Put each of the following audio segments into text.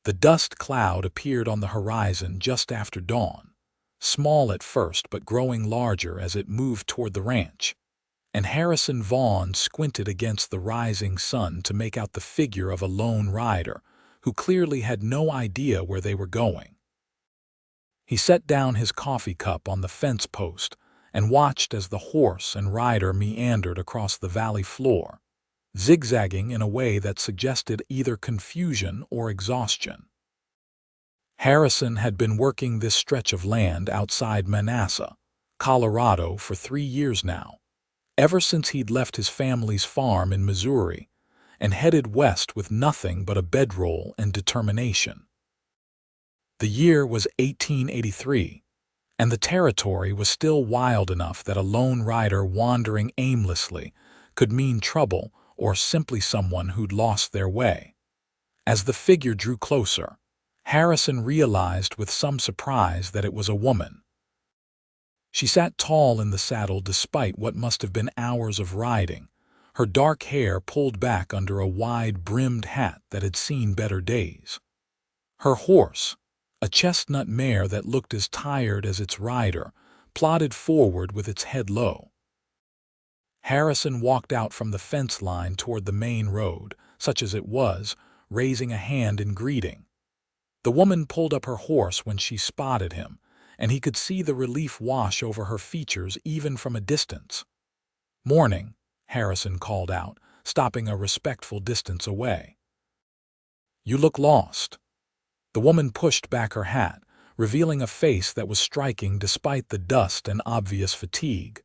The dust cloud appeared on the horizon just after dawn, small at first but growing larger as it moved toward the ranch, and Harrison Vaughn squinted against the rising sun to make out the figure of a lone rider who clearly had no idea where they were going. He set down his coffee cup on the fence post and watched as the horse and rider meandered across the valley floor, zigzagging in a way that suggested either confusion or exhaustion. Harrison had been working this stretch of land outside Manassas, Colorado, for 3 years now, ever since he'd left his family's farm in Missouri and headed west with nothing but a bedroll and determination. The year was 1883, and the territory was still wild enough that a lone rider wandering aimlessly could mean trouble or simply someone who'd lost their way. As the figure drew closer, Harrison realized with some surprise that it was a woman. She sat tall in the saddle despite what must have been hours of riding, her dark hair pulled back under a wide-brimmed hat that had seen better days. Her horse, a chestnut mare that looked as tired as its rider, plodded forward with its head low. Harrison walked out from the fence line toward the main road, such as it was, raising a hand in greeting. The woman pulled up her horse when she spotted him, and he could see the relief wash over her features even from a distance. "Morning," Harrison called out, stopping a respectful distance away. "You look lost." The woman pushed back her hat, revealing a face that was striking despite the dust and obvious fatigue.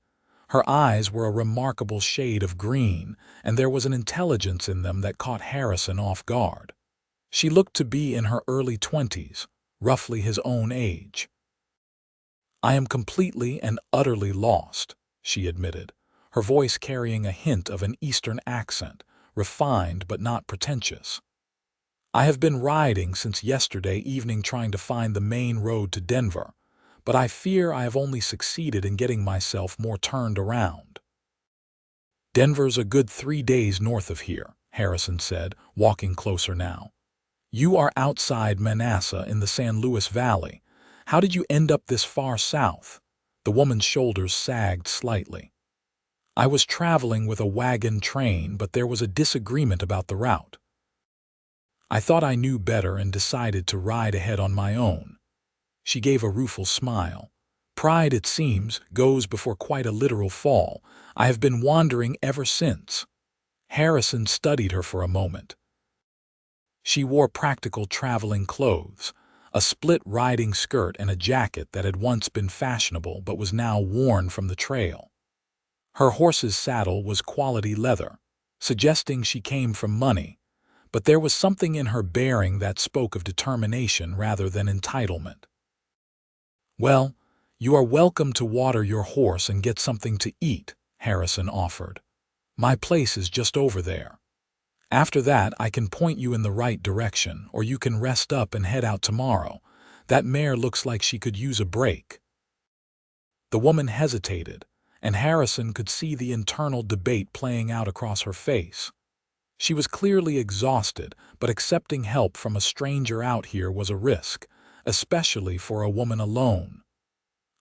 Her eyes were a remarkable shade of green, and there was an intelligence in them that caught Harrison off guard. She looked to be in her early 20s, roughly his own age. "I am completely and utterly lost," she admitted, her voice carrying a hint of an Eastern accent, refined but not pretentious. "I have been riding since yesterday evening trying to find the main road to Denver, but I fear I have only succeeded in getting myself more turned around." "Denver's a good 3 days north of here," Harrison said, walking closer now. "You are outside Manassas in the San Luis Valley. How did you end up this far south?" The woman's shoulders sagged slightly. "I was traveling with a wagon train, but there was a disagreement about the route. I thought I knew better and decided to ride ahead on my own." She gave a rueful smile. "Pride, it seems, goes before quite a literal fall. I have been wandering ever since." Harrison studied her for a moment. She wore practical traveling clothes, a split riding skirt and a jacket that had once been fashionable but was now worn from the trail. Her horse's saddle was quality leather, suggesting she came from money, but there was something in her bearing that spoke of determination rather than entitlement. "Well, you are welcome to water your horse and get something to eat," Harrison offered. "My place is just over there. After that, I can point you in the right direction, or you can rest up and head out tomorrow. That mare looks like she could use a break." The woman hesitated, and Harrison could see the internal debate playing out across her face. She was clearly exhausted, but accepting help from a stranger out here was a risk, especially for a woman alone.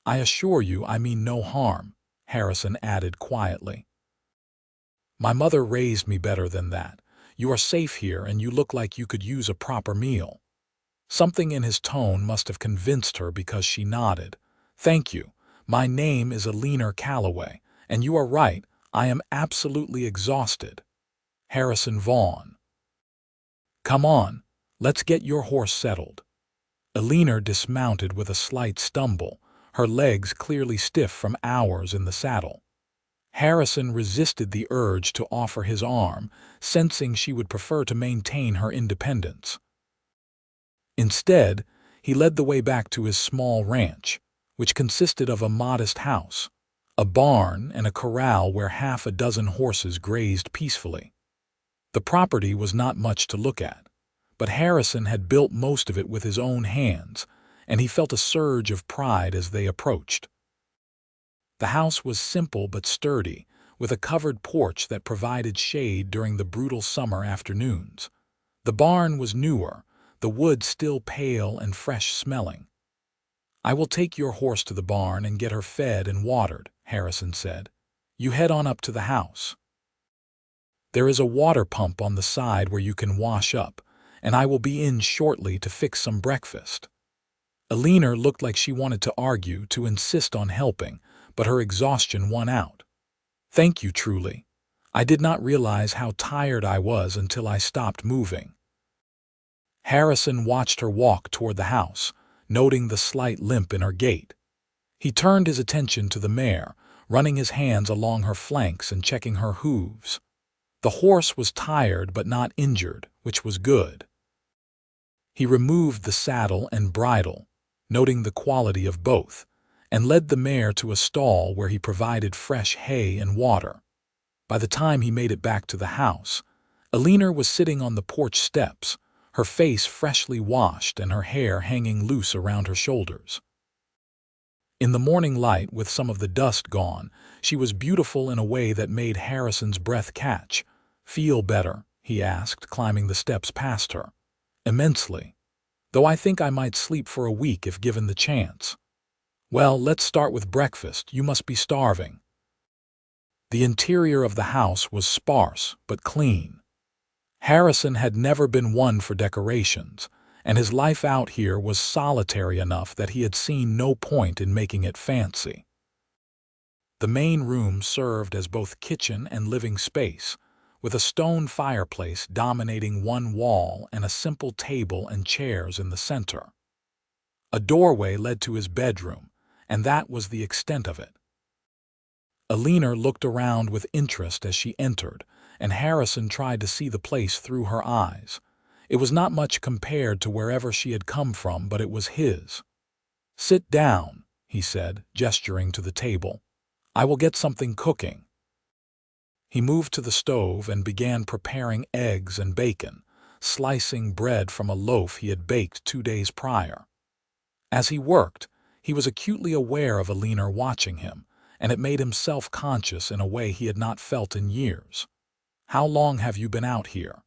"I assure you I mean no harm," Harrison added quietly. "My mother raised me better than that. You are safe here and you look like you could use a proper meal." Something in his tone must have convinced her because she nodded. "Thank you. My name is Eleanor Calloway, and you are right, I am absolutely exhausted." Harrison Vaughn. "Come on, let's get your horse settled." Eleanor dismounted with a slight stumble, her legs clearly stiff from hours in the saddle. Harrison resisted the urge to offer his arm, sensing she would prefer to maintain her independence. Instead, he led the way back to his small ranch, which consisted of a modest house, a barn, and a corral where half a dozen horses grazed peacefully. The property was not much to look at, but Harrison had built most of it with his own hands, and he felt a surge of pride as they approached. The house was simple but sturdy, with a covered porch that provided shade during the brutal summer afternoons. The barn was newer, the wood still pale and fresh-smelling. "I will take your horse to the barn and get her fed and watered," Harrison said. "You head on up to the house. There is a water pump on the side where you can wash up, and I will be in shortly to fix some breakfast." Eleanor looked like she wanted to argue, to insist on helping, but her exhaustion won out. "Thank you truly. I did not realize how tired I was until I stopped moving." Harrison watched her walk toward the house, noting the slight limp in her gait. He turned his attention to the mare, running his hands along her flanks and checking her hooves. The horse was tired but not injured, which was good. He removed the saddle and bridle, noting the quality of both, and led the mare to a stall where he provided fresh hay and water. By the time he made it back to the house, Eleanor was sitting on the porch steps, her face freshly washed and her hair hanging loose around her shoulders. In the morning light, with some of the dust gone, she was beautiful in a way that made Harrison's breath catch. "Feel better?" he asked, climbing the steps past her. "Immensely. Though I think I might sleep for a week if given the chance." "Well, let's start with breakfast. You must be starving." The interior of the house was sparse but clean. Harrison had never been one for decorations, and his life out here was solitary enough that he had seen no point in making it fancy. The main room served as both kitchen and living space, with a stone fireplace dominating one wall and a simple table and chairs in the center. A doorway led to his bedroom, and that was the extent of it. Eleanor looked around with interest as she entered, and Harrison tried to see the place through her eyes. It was not much compared to wherever she had come from, but it was his. "Sit down," he said, gesturing to the table. "I will get something cooking." He moved to the stove and began preparing eggs and bacon, slicing bread from a loaf he had baked 2 days prior. As he worked, he was acutely aware of Eleanor watching him, and it made him self-conscious in a way he had not felt in years. "How long have you been out here?"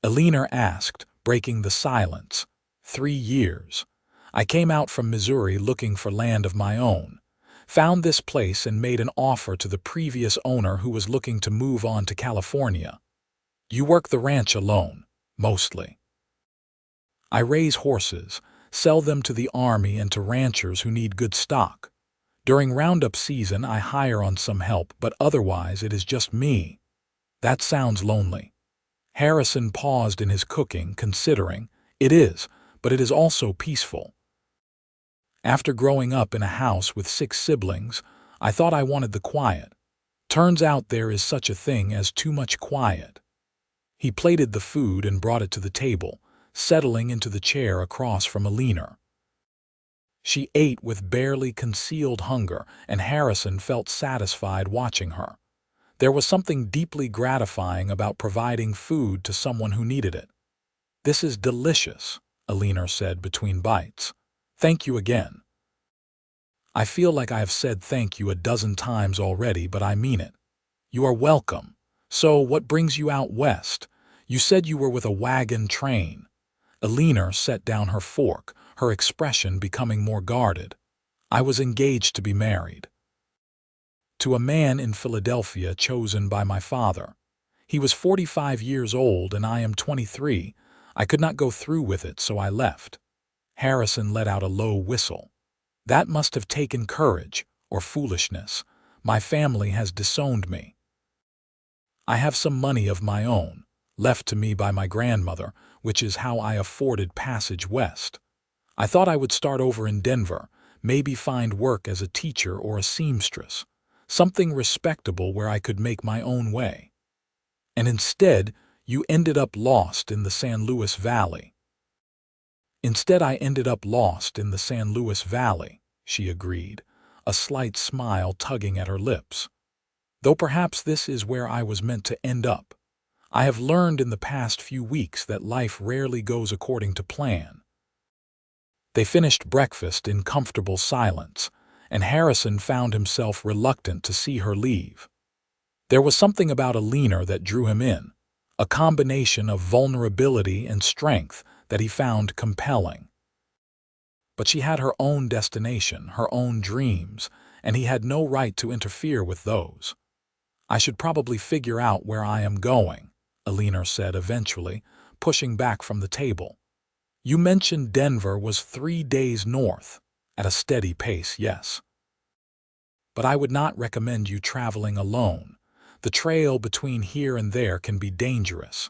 Eleanor asked, breaking the silence. 3 years. I came out from Missouri looking for land of my own, found this place and made an offer to the previous owner who was looking to move on to California. You work the ranch alone, mostly. I raise horses, sell them to the army and to ranchers who need good stock. During roundup season I hire on some help, but otherwise it is just me. That sounds lonely. Harrison paused in his cooking, considering. It is, but it is also peaceful. After growing up in a house with 6 siblings, I thought I wanted the quiet. Turns out there is such a thing as too much quiet. He plated the food and brought it to the table, settling into the chair across from Eleanor. She ate with barely concealed hunger, and Harrison felt satisfied watching her. There was something deeply gratifying about providing food to someone who needed it. "This is delicious," Eleanor said between bites. "Thank you again." "I feel like I have said thank you a dozen times already, but I mean it." "You are welcome. So, what brings you out west? You said you were with a wagon train." Eleanor set down her fork, her expression becoming more guarded. "I was engaged to be married. To a man in Philadelphia chosen by my father. He was 45 years old and I am 23. I could not go through with it, so I left." Harrison let out a low whistle. "That must have taken courage, or foolishness. My family has disowned me. I have some money of my own, left to me by my grandmother, which is how I afforded passage west. I thought I would start over in Denver, maybe find work as a teacher or a seamstress, something respectable where I could make my own way. And instead, you ended up lost in the San Luis Valley." "Instead, I ended up lost in the San Luis Valley," she agreed, a slight smile tugging at her lips. "Though perhaps this is where I was meant to end up. I have learned in the past few weeks that life rarely goes according to plan." They finished breakfast in comfortable silence, and Harrison found himself reluctant to see her leave. There was something about Eleanor that drew him in, a combination of vulnerability and strength that he found compelling. But she had her own destination, her own dreams, and he had no right to interfere with those. "I should probably figure out where I am going," Eleanor said eventually, pushing back from the table. "You mentioned Denver was 3 days north, at a steady pace, yes. But I would not recommend you traveling alone. The trail between here and there can be dangerous.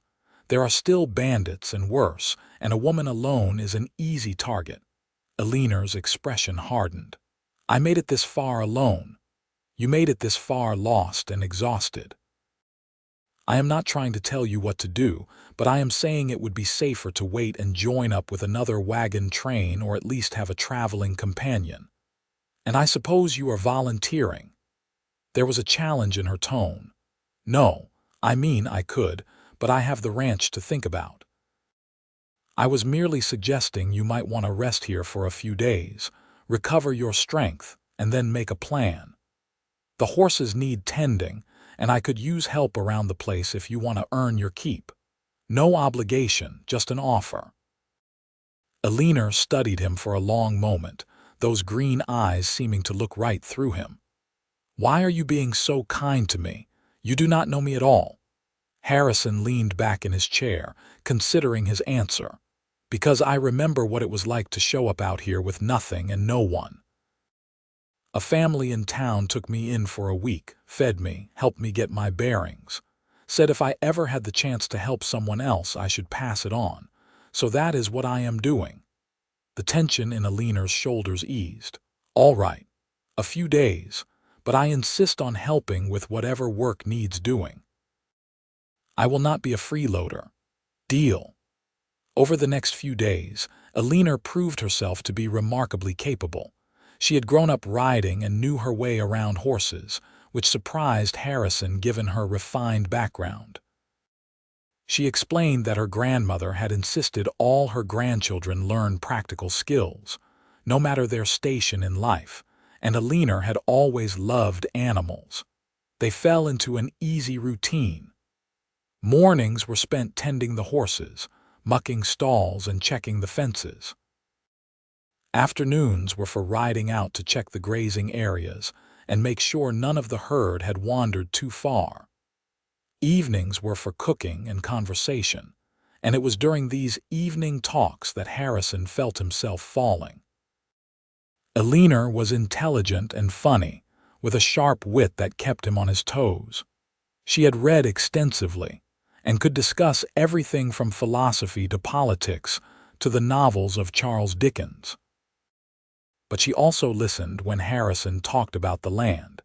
There are still bandits and worse, and a woman alone is an easy target." Eleanor's expression hardened. "I made it this far alone. You made it this far lost and exhausted. I am not trying to tell you what to do, but I am saying it would be safer to wait and join up with another wagon train or at least have a traveling companion. And I suppose you are volunteering." There was a challenge in her tone. "No, I mean I could, but I have the ranch to think about. I was merely suggesting you might want to rest here for a few days, recover your strength, and then make a plan. The horses need tending, and I could use help around the place if you want to earn your keep. No obligation, just an offer." Eleanor studied him for a long moment, those green eyes seeming to look right through him. "Why are you being so kind to me? You do not know me at all." Harrison leaned back in his chair, considering his answer. "Because I remember what it was like to show up out here with nothing and no one. A family in town took me in for a week, fed me, helped me get my bearings, said if I ever had the chance to help someone else I should pass it on. So that is what I am doing." The tension in Eleanor's shoulders eased. "All right, a few days, but I insist on helping with whatever work needs doing. I will not be a freeloader. Deal?" Over the next few days, Eleanor proved herself to be remarkably capable. She had grown up riding and knew her way around horses, which surprised Harrison given her refined background. She explained that her grandmother had insisted all her grandchildren learn practical skills, no matter their station in life, and Eleanor had always loved animals. They fell into an easy routine. Mornings were spent tending the horses, mucking stalls and checking the fences. Afternoons were for riding out to check the grazing areas and make sure none of the herd had wandered too far. Evenings were for cooking and conversation, and it was during these evening talks that Harrison felt himself falling. Eleanor was intelligent and funny, with a sharp wit that kept him on his toes. She had read extensively and could discuss everything from philosophy to politics to the novels of Charles Dickens. But she also listened when Harrison talked about the land,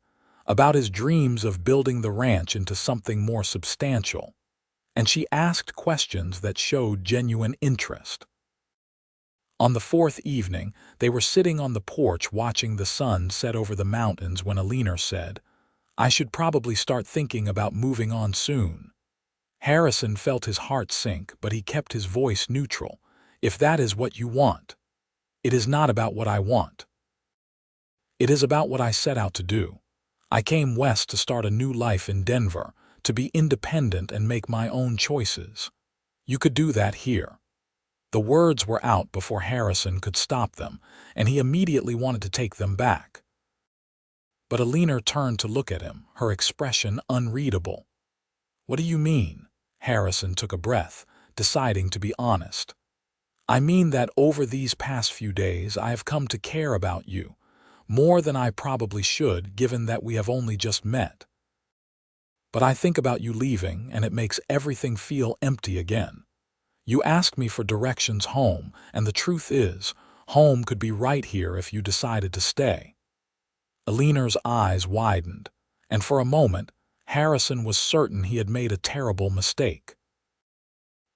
about his dreams of building the ranch into something more substantial, and she asked questions that showed genuine interest. On the 4th evening, they were sitting on the porch watching the sun set over the mountains when Eleanor said, "I should probably start thinking about moving on soon." Harrison felt his heart sink, but he kept his voice neutral. "If that is what you want. It is not about what I want. It is about what I set out to do. I came west to start a new life in Denver, to be independent and make my own choices. You could do that here." The words were out before Harrison could stop them, and he immediately wanted to take them back. But Eleanor turned to look at him, her expression unreadable. "What do you mean?" Harrison took a breath, deciding to be honest. "I mean that over these past few days I have come to care about you, more than I probably should given that we have only just met. But I think about you leaving and it makes everything feel empty again. You asked me for directions home, and the truth is, home could be right here if you decided to stay." Eleanor's eyes widened, and for a moment, Harrison was certain he had made a terrible mistake.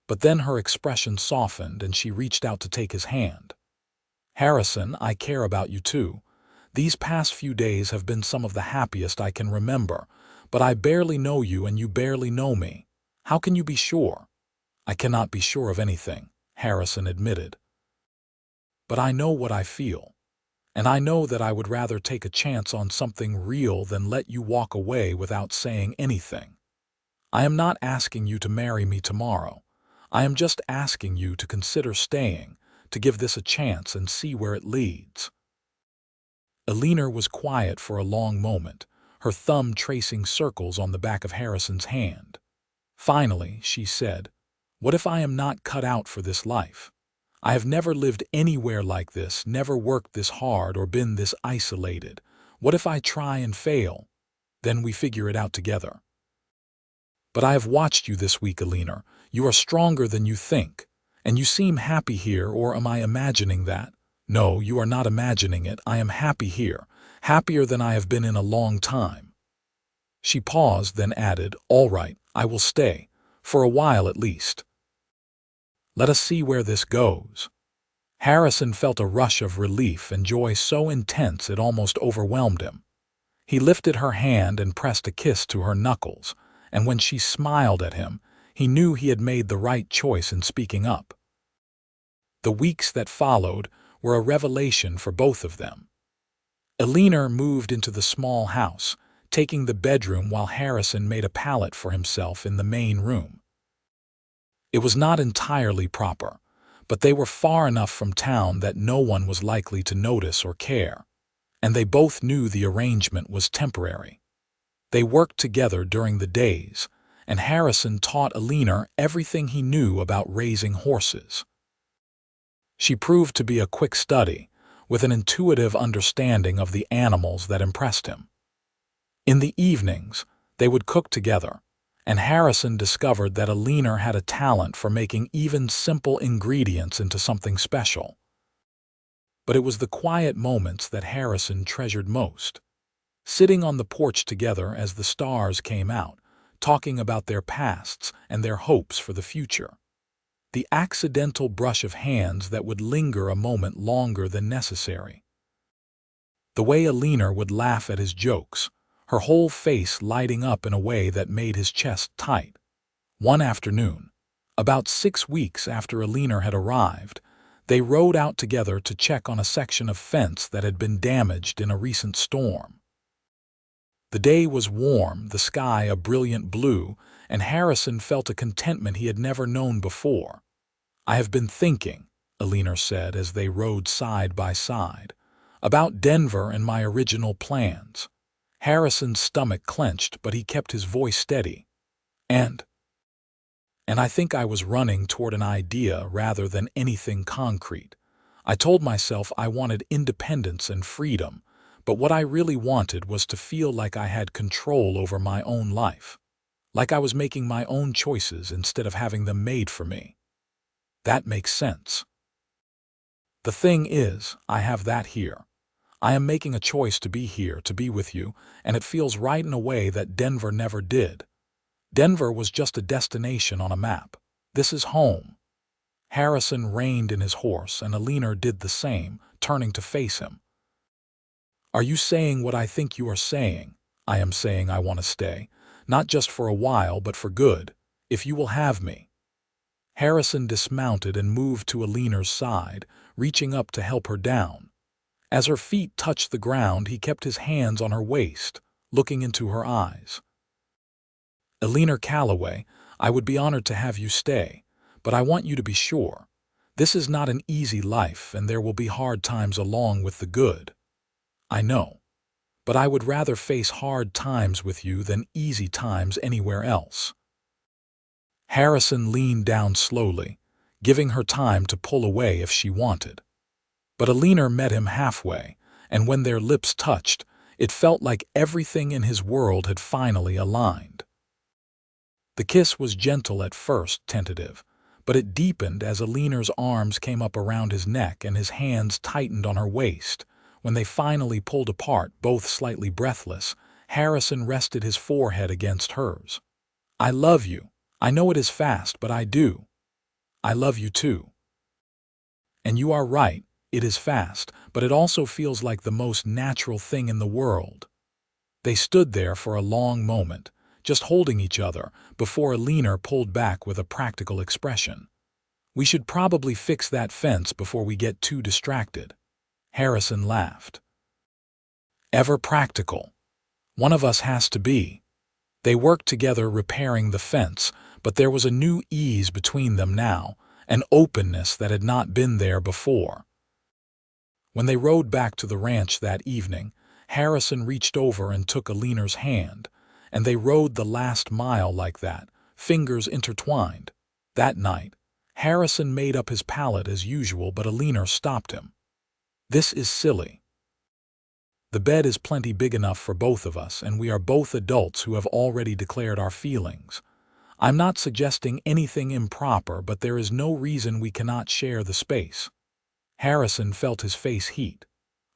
But then her expression softened and she reached out to take his hand. "Harrison, I care about you too. These past few days have been some of the happiest I can remember, but I barely know you and you barely know me. How can you be sure?" "I cannot be sure of anything," Harrison admitted. "But I know what I feel, and I know that I would rather take a chance on something real than let you walk away without saying anything. I am not asking you to marry me tomorrow. I am just asking you to consider staying, to give this a chance and see where it leads." Eleanor was quiet for a long moment, her thumb tracing circles on the back of Harrison's hand. Finally, she said, "What if I am not cut out for this life? I have never lived anywhere like this, never worked this hard or been this isolated. What if I try and fail? Then we figure it out together." "But I have watched you this week, Eleanor. You are stronger than you think. And you seem happy here, or am I imagining that?" "No, you are not imagining it. I am happy here, happier than I have been in a long time." She paused, then added, "All right, I will stay, for a while at least. Let us see where this goes." Harrison felt a rush of relief and joy so intense it almost overwhelmed him. He lifted her hand and pressed a kiss to her knuckles, and when she smiled at him, he knew he had made the right choice in speaking up. The weeks that followed were a revelation for both of them. Eleanor moved into the small house, taking the bedroom while Harrison made a pallet for himself in the main room. It was not entirely proper, but they were far enough from town that no one was likely to notice or care, and they both knew the arrangement was temporary. They worked together during the days, and Harrison taught Eleanor everything he knew about raising horses. She proved to be a quick study, with an intuitive understanding of the animals that impressed him. In the evenings, they would cook together, and Harrison discovered that Eleanor had a talent for making even simple ingredients into something special. But it was the quiet moments that Harrison treasured most. Sitting on the porch together as the stars came out, talking about their pasts and their hopes for the future. The accidental brush of hands that would linger a moment longer than necessary. The way Eleanor would laugh at his jokes, her whole face lighting up in a way that made his chest tight. One afternoon, about 6 weeks after Eleanor had arrived, they rode out together to check on a section of fence that had been damaged in a recent storm. The day was warm, the sky a brilliant blue, and Harrison felt a contentment he had never known before. "I have been thinking," Eleanor said as they rode side by side, "about Denver and my original plans." Harrison's stomach clenched, but he kept his voice steady. And I think I was running toward an idea rather than anything concrete. I told myself I wanted independence and freedom, but what I really wanted was to feel like I had control over my own life, like I was making my own choices instead of having them made for me. That makes sense. The thing is, I have that here. I am making a choice to be here, to be with you, and it feels right in a way that Denver never did. Denver was just a destination on a map. This is home. Harrison reined in his horse, and Eleanor did the same, turning to face him. "Are you saying what I think you are saying?" "I am saying I want to stay, not just for a while, but for good, if you will have me." Harrison dismounted and moved to Eleanor's side, reaching up to help her down. As her feet touched the ground, he kept his hands on her waist, looking into her eyes. "Eleanor Calloway, I would be honored to have you stay, but I want you to be sure. This is not an easy life, and there will be hard times along with the good. I know, but I would rather face hard times with you than easy times anywhere else." Harrison leaned down slowly, giving her time to pull away if she wanted. But Eleanor met him halfway, and when their lips touched, it felt like everything in his world had finally aligned. The kiss was gentle at first, tentative, but it deepened as Eleanor's arms came up around his neck and his hands tightened on her waist. When they finally pulled apart, both slightly breathless, Harrison rested his forehead against hers. "I love you. I know it is fast, but I do. I love you too." "And you are right. It is fast, but it also feels like the most natural thing in the world." They stood there for a long moment, just holding each other, before Eleanor pulled back with a practical expression. "We should probably fix that fence before we get too distracted." Harrison laughed. "Ever practical. One of us has to be." They worked together repairing the fence, but there was a new ease between them now, an openness that had not been there before. When they rode back to the ranch that evening, Harrison reached over and took Eleanor's hand, and they rode the last mile like that, fingers intertwined. That night, Harrison made up his palette as usual, but Eleanor stopped him. "This is silly. The bed is plenty big enough for both of us, and we are both adults who have already declared our feelings. I'm not suggesting anything improper, but there is no reason we cannot share the space." Harrison felt his face heat.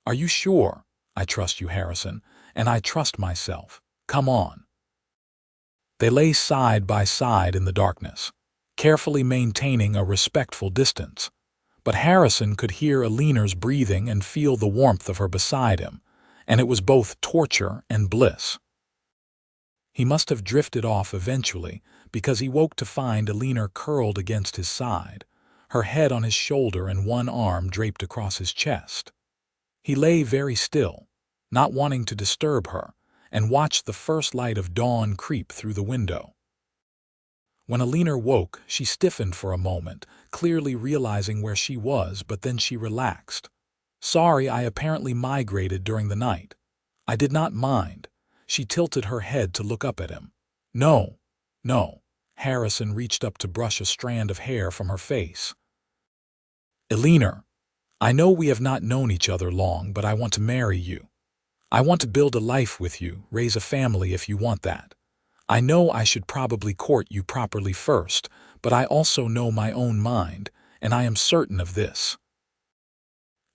"Are you sure?" "I trust you, Harrison, and I trust myself. Come on." They lay side by side in the darkness, carefully maintaining a respectful distance. But Harrison could hear Eleanor's breathing and feel the warmth of her beside him, and it was both torture and bliss. He must have drifted off eventually, because he woke to find Eleanor curled against his side, her head on his shoulder and one arm draped across his chest. He lay very still, not wanting to disturb her, and watched the first light of dawn creep through the window. When Eleanor woke, she stiffened for a moment, clearly realizing where she was, but then she relaxed. "Sorry, I apparently migrated during the night. I did not mind." She tilted her head to look up at him. "No, no." Harrison reached up to brush a strand of hair from her face. "Eleanor, I know we have not known each other long, but I want to marry you. I want to build a life with you, raise a family if you want that. I know I should probably court you properly first, but I also know my own mind, and I am certain of this."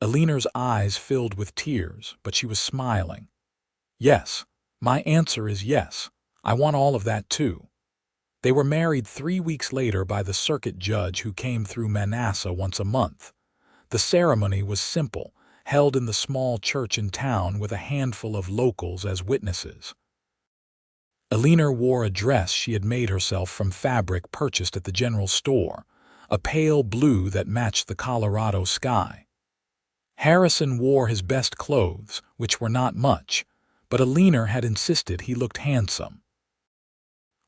Eleanor's eyes filled with tears, but she was smiling. "Yes, my answer is yes. I want all of that too." They were married 3 weeks later by the circuit judge who came through Manassas once a month. The ceremony was simple, held in the small church in town with a handful of locals as witnesses. Eleanor wore a dress she had made herself from fabric purchased at the general store, a pale blue that matched the Colorado sky. Harrison wore his best clothes, which were not much, but Eleanor had insisted he looked handsome.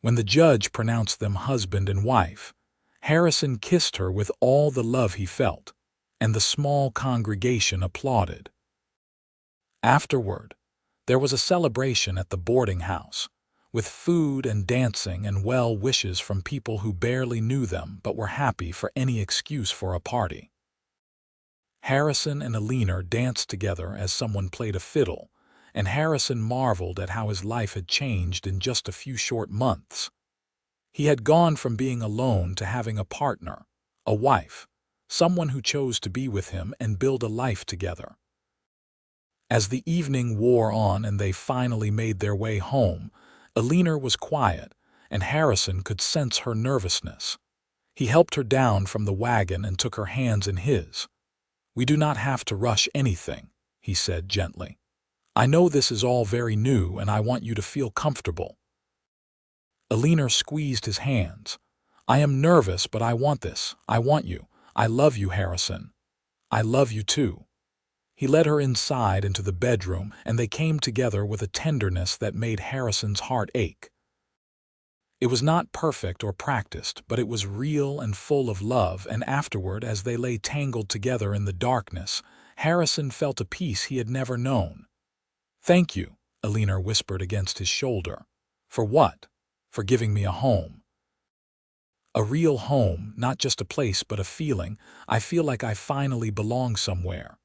When the judge pronounced them husband and wife, Harrison kissed her with all the love he felt, and the small congregation applauded. Afterward, there was a celebration at the boarding house, with food and dancing and well wishes from people who barely knew them but were happy for any excuse for a party. Harrison and Eleanor danced together as someone played a fiddle, and Harrison marveled at how his life had changed in just a few short months. He had gone from being alone to having a partner, a wife, someone who chose to be with him and build a life together. As the evening wore on and they finally made their way home, Eleanor was quiet, and Harrison could sense her nervousness. He helped her down from the wagon and took her hands in his. "We do not have to rush anything," he said gently. "I know this is all very new, and I want you to feel comfortable." Eleanor squeezed his hands. "I am nervous, but I want this. I want you. I love you, Harrison. I love you too." He led her inside into the bedroom, and they came together with a tenderness that made Harrison's heart ache. It was not perfect or practiced, but it was real and full of love, and afterward, as they lay tangled together in the darkness, Harrison felt a peace he had never known. "Thank you," Eleanor whispered against his shoulder. "For what?" "For giving me a home. A real home, not just a place but a feeling. I feel like I finally belong somewhere."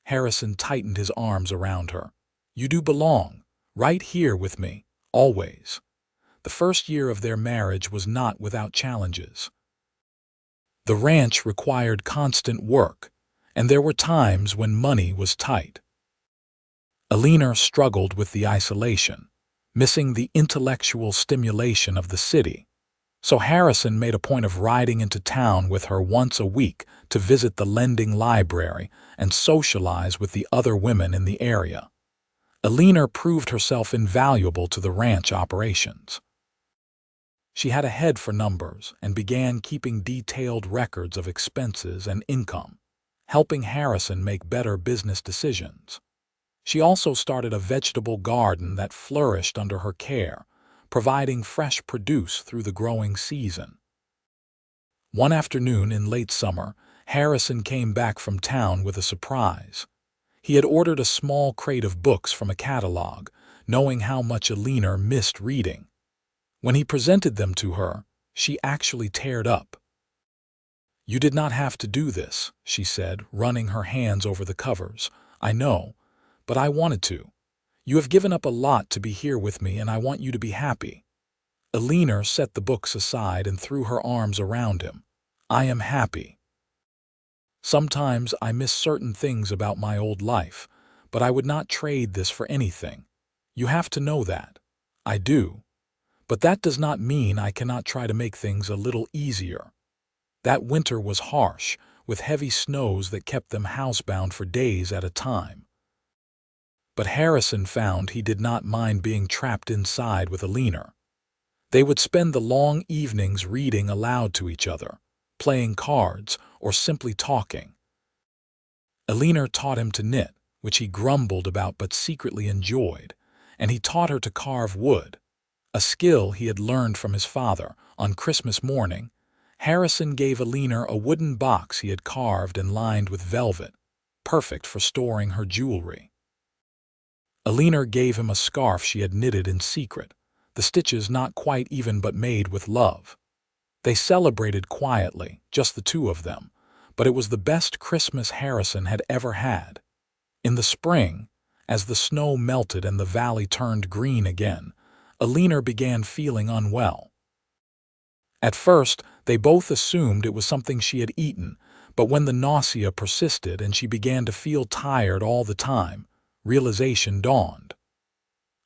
Harrison tightened his arms around her. "You do belong, right here with me, always." The first year of their marriage was not without challenges. The ranch required constant work, and there were times when money was tight. Eleanor struggled with the isolation, missing the intellectual stimulation of the city. So Harrison made a point of riding into town with her once a week to visit the lending library and socialize with the other women in the area. Eleanor proved herself invaluable to the ranch operations. She had a head for numbers and began keeping detailed records of expenses and income, helping Harrison make better business decisions. She also started a vegetable garden that flourished under her care, providing fresh produce through the growing season. One afternoon in late summer, Harrison came back from town with a surprise. He had ordered a small crate of books from a catalog, knowing how much Eleanor missed reading. When he presented them to her, she actually teared up. "You did not have to do this," she said, running her hands over the covers. "I know, but I wanted to. You have given up a lot to be here with me, and I want you to be happy." Eleanor set the books aside and threw her arms around him. "I am happy. Sometimes I miss certain things about my old life, but I would not trade this for anything. You have to know that. I do. But that does not mean I cannot try to make things a little easier." That winter was harsh, with heavy snows that kept them housebound for days at a time. But Harrison found he did not mind being trapped inside with Eleanor. They would spend the long evenings reading aloud to each other, playing cards, or simply talking. Eleanor taught him to knit, which he grumbled about but secretly enjoyed, and he taught her to carve wood, a skill he had learned from his father. On Christmas morning, Harrison gave Eleanor a wooden box he had carved and lined with velvet, perfect for storing her jewelry. Eleanor gave him a scarf she had knitted in secret, the stitches not quite even but made with love. They celebrated quietly, just the two of them, but it was the best Christmas Harrison had ever had. In the spring, as the snow melted and the valley turned green again, Eleanor began feeling unwell. At first, they both assumed it was something she had eaten, but when the nausea persisted and she began to feel tired all the time, realization dawned.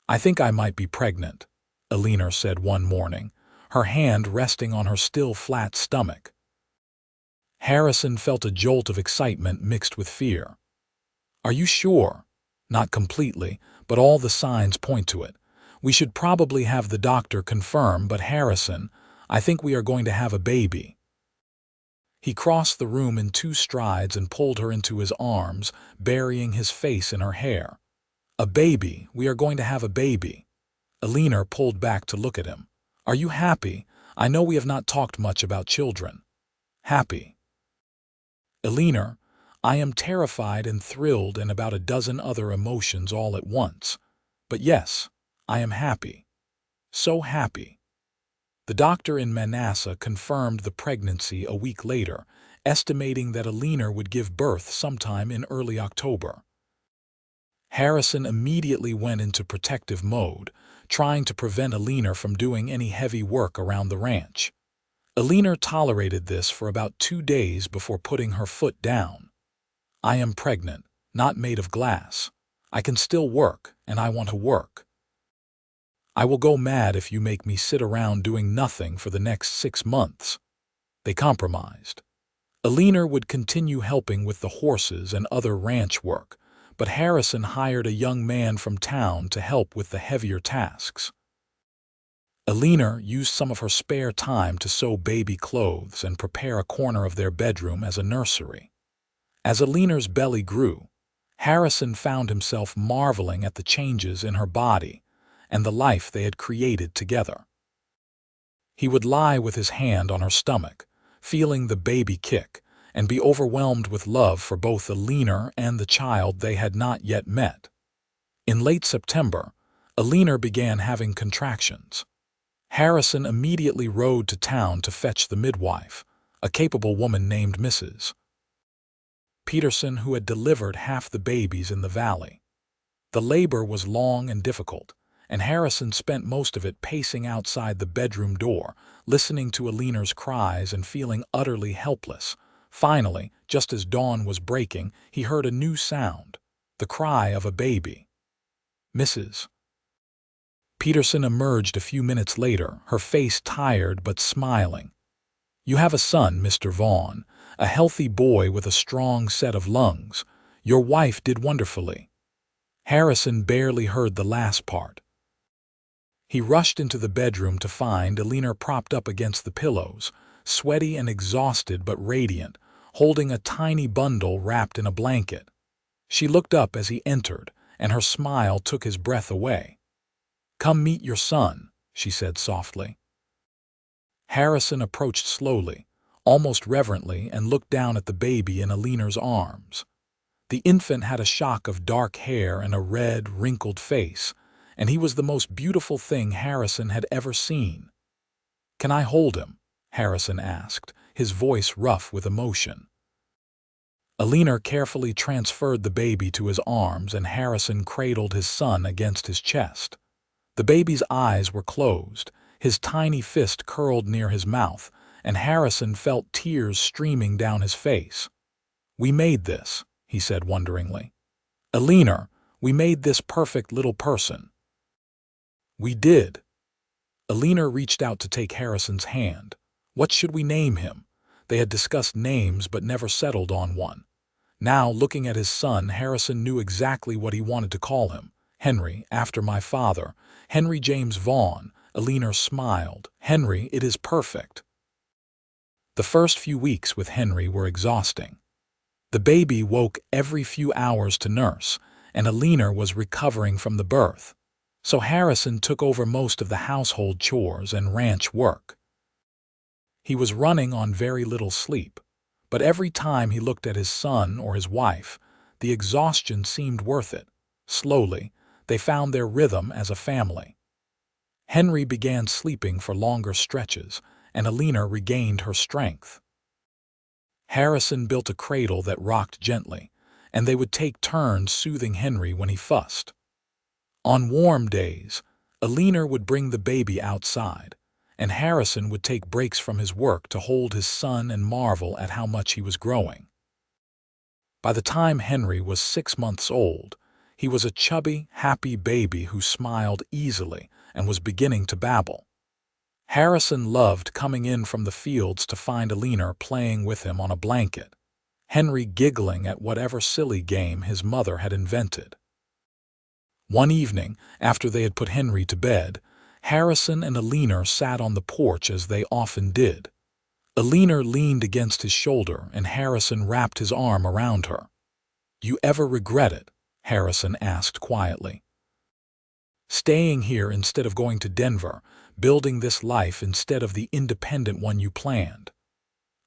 "I think I might be pregnant," Eleanor said one morning, her hand resting on her still flat stomach. Harrison felt a jolt of excitement mixed with fear. "Are you sure?" "Not completely, but all the signs point to it. We should probably have the doctor confirm, but Harrison, I think we are going to have a baby." He crossed the room in 2 strides and pulled her into his arms, burying his face in her hair. "A baby, we are going to have a baby." Eleanor pulled back to look at him. "Are you happy? I know we have not talked much about children." "Happy." "Eleanor, I am terrified and thrilled and about a dozen other emotions all at once. But yes, I am happy. So happy." The doctor in Manassas confirmed the pregnancy a week later, estimating that Eleanor would give birth sometime in early October. Harrison immediately went into protective mode, trying to prevent Eleanor from doing any heavy work around the ranch. Eleanor tolerated this for about 2 days before putting her foot down. "I am pregnant, not made of glass. I can still work, and I want to work. I will go mad if you make me sit around doing nothing for the next 6 months." They compromised. Eleanor would continue helping with the horses and other ranch work, but Harrison hired a young man from town to help with the heavier tasks. Eleanor used some of her spare time to sew baby clothes and prepare a corner of their bedroom as a nursery. As Eleanor's belly grew, Harrison found himself marveling at the changes in her body and the life they had created together. He would lie with his hand on her stomach, feeling the baby kick, and be overwhelmed with love for both Eleanor and the child they had not yet met. In late September, Eleanor began having contractions. Harrison immediately rode to town to fetch the midwife, a capable woman named Mrs. Peterson, who had delivered half the babies in the valley. The labor was long and difficult, and Harrison spent most of it pacing outside the bedroom door, listening to Eleanor's cries and feeling utterly helpless. Finally, just as dawn was breaking, he heard a new sound, the cry of a baby. Mrs. Peterson emerged a few minutes later, her face tired but smiling. "You have a son, Mr. Vaughn, a healthy boy with a strong set of lungs. Your wife did wonderfully." Harrison barely heard the last part. He rushed into the bedroom to find Eleanor propped up against the pillows, sweaty and exhausted but radiant, holding a tiny bundle wrapped in a blanket. She looked up as he entered, and her smile took his breath away. "Come meet your son," she said softly. Harrison approached slowly, almost reverently, and looked down at the baby in Eleanor's arms. The infant had a shock of dark hair and a red, wrinkled face, and he was the most beautiful thing Harrison had ever seen. "Can I hold him?" Harrison asked, his voice rough with emotion. Eleanor carefully transferred the baby to his arms, and Harrison cradled his son against his chest. The baby's eyes were closed, his tiny fist curled near his mouth, and Harrison felt tears streaming down his face. "We made this," he said wonderingly. "Eleanor, we made this perfect little person." "We did." Eleanor reached out to take Harrison's hand. What should we name him? They had discussed names but never settled on one. Now, looking at his son, Harrison knew exactly what he wanted to call him. "Henry, after my father. Henry James Vaughn." Eleanor smiled. "Henry, it is perfect." The first few weeks with Henry were exhausting. The baby woke every few hours to nurse, and Eleanor was recovering from the birth. So Harrison took over most of the household chores and ranch work. He was running on very little sleep, but every time he looked at his son or his wife, the exhaustion seemed worth it. Slowly, they found their rhythm as a family. Henry began sleeping for longer stretches, and Eleanor regained her strength. Harrison built a cradle that rocked gently, and they would take turns soothing Henry when he fussed. On warm days, Eleanor would bring the baby outside, and Harrison would take breaks from his work to hold his son and marvel at how much he was growing. By the time Henry was 6 months old, he was a chubby, happy baby who smiled easily and was beginning to babble. Harrison loved coming in from the fields to find Eleanor playing with him on a blanket, Henry giggling at whatever silly game his mother had invented. One evening, after they had put Henry to bed, Harrison and Eleanor sat on the porch as they often did. Eleanor leaned against his shoulder, and Harrison wrapped his arm around her. "You ever regret it?" Harrison asked quietly. "Staying here instead of going to Denver, building this life instead of the independent one you planned?"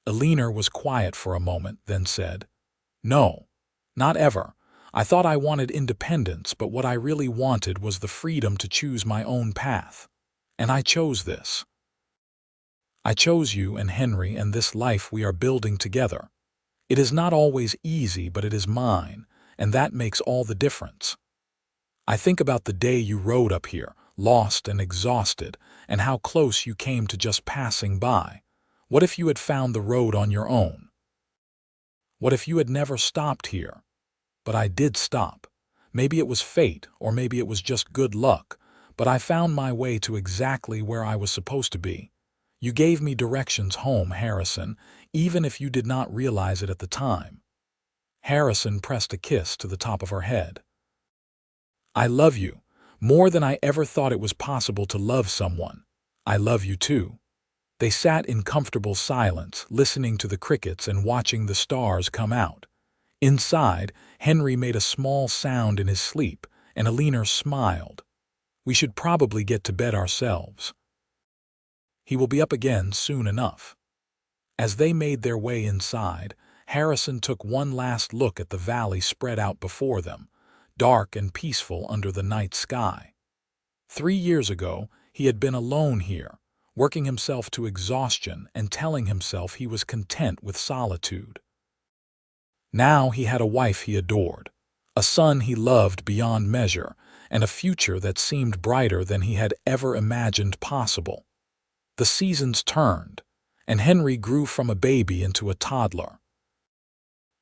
Eleanor was quiet for a moment, then said, "No, not ever. I thought I wanted independence, but what I really wanted was the freedom to choose my own path. And I chose this. I chose you and Henry and this life we are building together. It is not always easy, but it is mine, and that makes all the difference. I think about the day you rode up here, lost and exhausted, and how close you came to just passing by. What if you had found the road on your own? What if you had never stopped here? But I did stop. Maybe it was fate, or maybe it was just good luck, but I found my way to exactly where I was supposed to be. You gave me directions home, Harrison, even if you did not realize it at the time." Harrison pressed a kiss to the top of her head. "I love you, more than I ever thought it was possible to love someone. I love you too." They sat in comfortable silence, listening to the crickets and watching the stars come out. Inside, Henry made a small sound in his sleep, and Eleanor smiled. "We should probably get to bed ourselves. He will be up again soon enough." As they made their way inside, Harrison took one last look at the valley spread out before them, dark and peaceful under the night sky. 3 years ago, he had been alone here, working himself to exhaustion and telling himself he was content with solitude. Now he had a wife he adored, a son he loved beyond measure, and a future that seemed brighter than he had ever imagined possible. The seasons turned, and Henry grew from a baby into a toddler.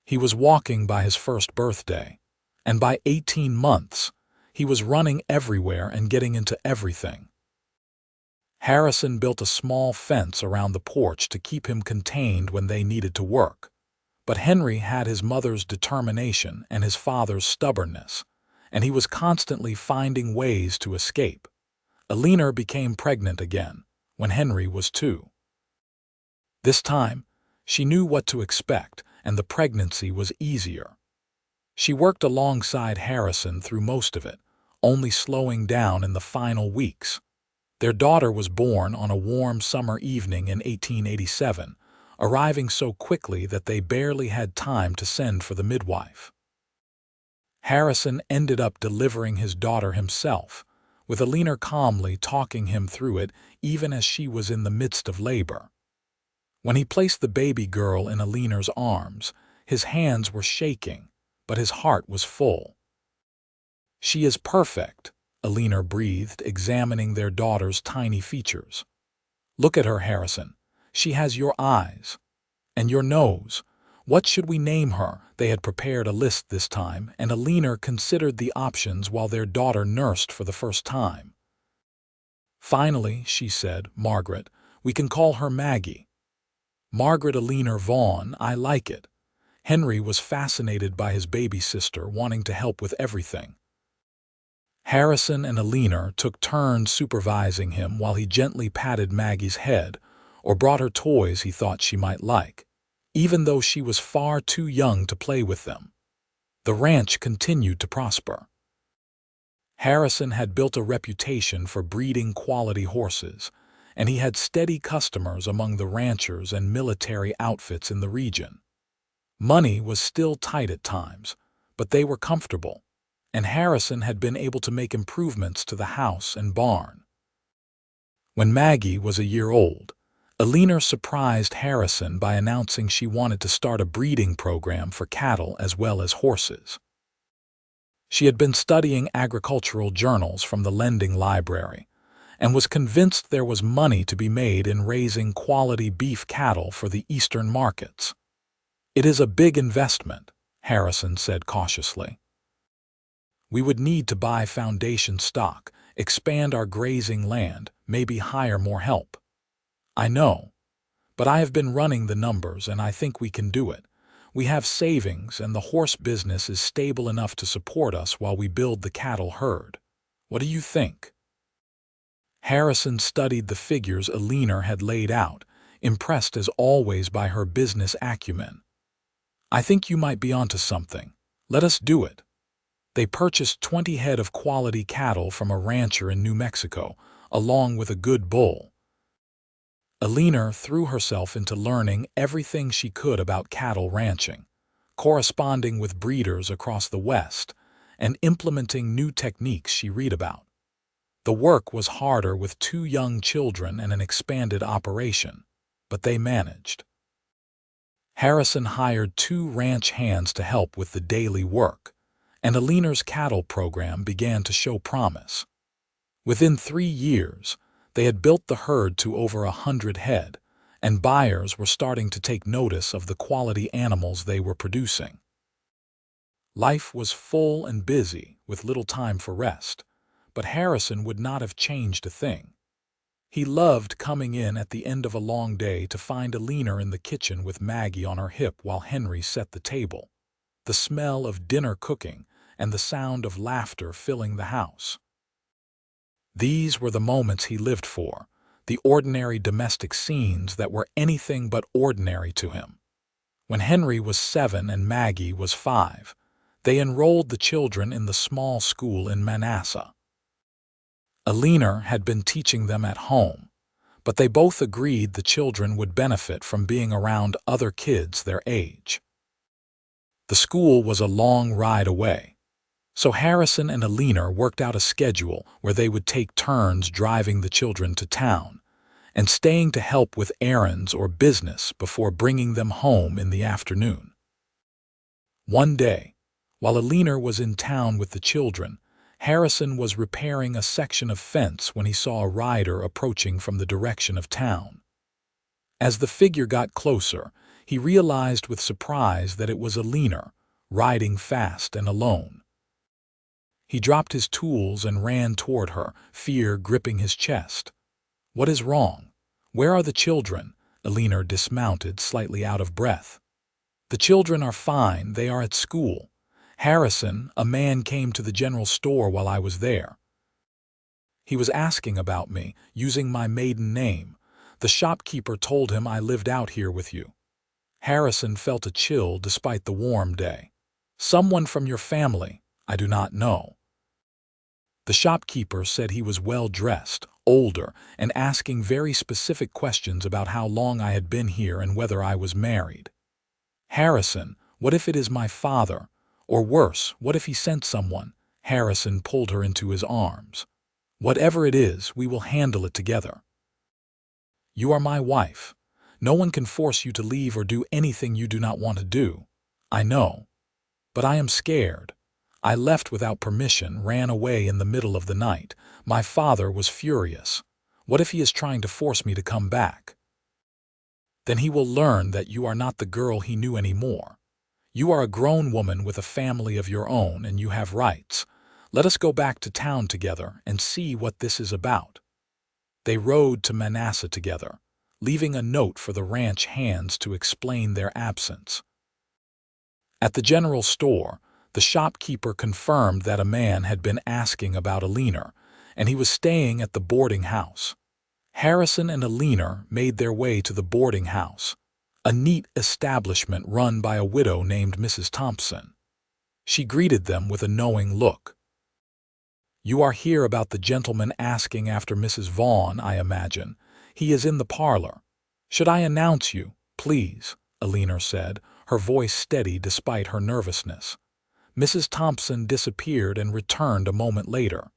He was walking by his first birthday, and by 18 months, he was running everywhere and getting into everything. Harrison built a small fence around the porch to keep him contained when they needed to work. But Henry had his mother's determination and his father's stubbornness, and he was constantly finding ways to escape. Eleanor became pregnant again, when Henry was 2. This time, she knew what to expect, and the pregnancy was easier. She worked alongside Harrison through most of it, only slowing down in the final weeks. Their daughter was born on a warm summer evening in 1887, arriving so quickly that they barely had time to send for the midwife. Harrison ended up delivering his daughter himself, with Eleanor calmly talking him through it even as she was in the midst of labor. When he placed the baby girl in Eleanor's arms, his hands were shaking, but his heart was full. "She is perfect," Eleanor breathed, examining their daughter's tiny features. "Look at her, Harrison. She has your eyes. And your nose. What should we name her?" They had prepared a list this time, and Eleanor considered the options while their daughter nursed for the first time. "Finally," she said, "Margaret. We can call her Maggie." "Margaret Eleanor Vaughn, I like it." Henry was fascinated by his baby sister, wanting to help with everything. Harrison and Eleanor took turns supervising him while he gently patted Maggie's head or brought her toys he thought she might like, even though she was far too young to play with them. The ranch continued to prosper. Harrison had built a reputation for breeding quality horses, and he had steady customers among the ranchers and military outfits in the region. Money was still tight at times, but they were comfortable, and Harrison had been able to make improvements to the house and barn. When Maggie was a year old, Eleanor surprised Harrison by announcing she wanted to start a breeding program for cattle as well as horses. She had been studying agricultural journals from the lending library and was convinced there was money to be made in raising quality beef cattle for the eastern markets. "It is a big investment," Harrison said cautiously. "We would need to buy foundation stock, expand our grazing land, maybe hire more help." "I know, but I have been running the numbers and I think we can do it. We have savings and the horse business is stable enough to support us while we build the cattle herd. What do you think?" Harrison studied the figures Eleanor had laid out, impressed as always by her business acumen. "I think you might be onto something. Let us do it." They purchased 20 head of quality cattle from a rancher in New Mexico, along with a good bull. Eleanor threw herself into learning everything she could about cattle ranching, corresponding with breeders across the West, and implementing new techniques she read about. The work was harder with 2 young children and an expanded operation, but they managed. Harrison hired 2 ranch hands to help with the daily work, and Eleanor's cattle program began to show promise. Within 3 years, they had built the herd to over 100 head, and buyers were starting to take notice of the quality animals they were producing. Life was full and busy, with little time for rest, but Harrison would not have changed a thing. He loved coming in at the end of a long day to find Eleanor in the kitchen with Maggie on her hip while Henry set the table, the smell of dinner cooking and the sound of laughter filling the house. These were the moments he lived for, the ordinary domestic scenes that were anything but ordinary to him. When Henry was 7 and Maggie was 5, they enrolled the children in the small school in Manassas. Eleanor had been teaching them at home, but they both agreed the children would benefit from being around other kids their age. The school was a long ride away, so Harrison and Eleanor worked out a schedule where they would take turns driving the children to town and staying to help with errands or business before bringing them home in the afternoon. One day, while Eleanor was in town with the children, Harrison was repairing a section of fence when he saw a rider approaching from the direction of town. As the figure got closer, he realized with surprise that it was Eleanor, riding fast and alone. He dropped his tools and ran toward her, fear gripping his chest. "What is wrong? Where are the children?" Eleanor dismounted, slightly out of breath. "The children are fine, they are at school. Harrison, a man came to the general store while I was there. He was asking about me, using my maiden name. The shopkeeper told him I lived out here with you." Harrison felt a chill despite the warm day. "Someone from your family, I do not know." The shopkeeper said he was well-dressed, older, and asking very specific questions about how long I had been here and whether I was married. "Harrison, what if it is my father? Or worse, what if he sent someone?" Harrison pulled her into his arms. "Whatever it is, we will handle it together. You are my wife. No one can force you to leave or do anything you do not want to do. I know. But I am scared. I left without permission, ran away in the middle of the night. My father was furious. What if he is trying to force me to come back? Then he will learn that you are not the girl he knew anymore. You are a grown woman with a family of your own and you have rights. Let us go back to town together and see what this is about." They rode to Manassas together, leaving a note for the ranch hands to explain their absence. At the general store, the shopkeeper confirmed that a man had been asking about Eleanor, and he was staying at the boarding house. Harrison and Eleanor made their way to the boarding house, a neat establishment run by a widow named Mrs. Thompson. She greeted them with a knowing look. "You are here about the gentleman asking after Mrs. Vaughn, I imagine. He is in the parlor. Should I announce you, please?" Eleanor said, her voice steady despite her nervousness. Mrs. Thompson disappeared and returned a moment later.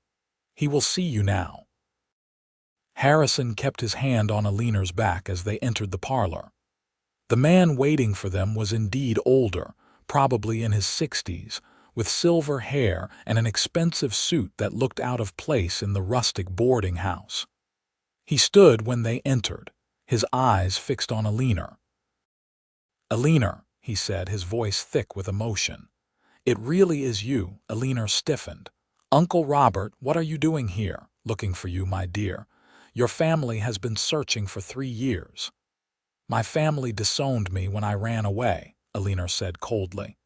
"He will see you now." Harrison kept his hand on Eleanor's back as they entered the parlor. The man waiting for them was indeed older, probably in his 60s, with silver hair and an expensive suit that looked out of place in the rustic boarding house. He stood when they entered, his eyes fixed on Eleanor. "Eleanor," he said, his voice thick with emotion. "It really is you." Eleanor stiffened. "Uncle Robert, what are you doing here?" "Looking for you, my dear. Your family has been searching for 3 years." "My family disowned me when I ran away," Eleanor said coldly.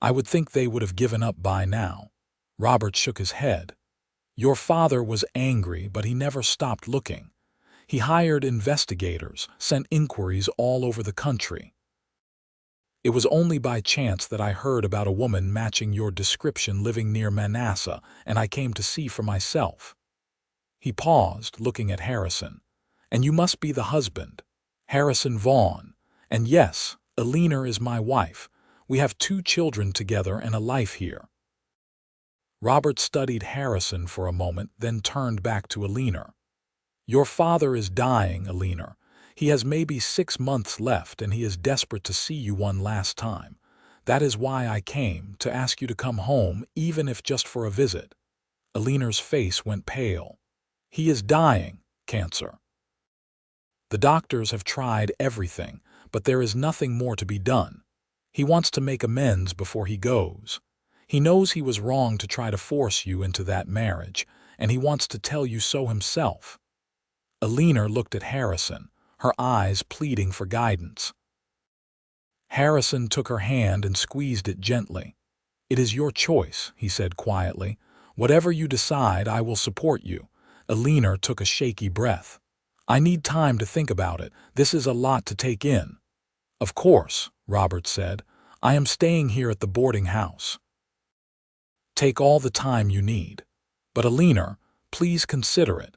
"I would think they would have given up by now." Robert shook his head. "Your father was angry, but he never stopped looking. He hired investigators, sent inquiries all over the country. It was only by chance that I heard about a woman matching your description living near Manassas, and I came to see for myself." He paused, looking at Harrison. "And you must be the husband, Harrison Vaughn. And yes, Eleanor is my wife. We have 2 children together and a life here." Robert studied Harrison for a moment, then turned back to Eleanor. "Your father is dying, Eleanor. He has maybe 6 months left, and he is desperate to see you one last time. That is why I came, to ask you to come home, even if just for a visit." Eleanor's face went pale. "He is dying, cancer. The doctors have tried everything, but there is nothing more to be done. He wants to make amends before he goes. He knows he was wrong to try to force you into that marriage, and he wants to tell you so himself." Eleanor looked at Harrison, her eyes pleading for guidance. Harrison took her hand and squeezed it gently. "It is your choice," he said quietly. "Whatever you decide, I will support you." Eleanor took a shaky breath. "I need time to think about it. This is a lot to take in." "Of course," Robert said. "I am staying here at the boarding house. Take all the time you need. But Eleanor, please consider it.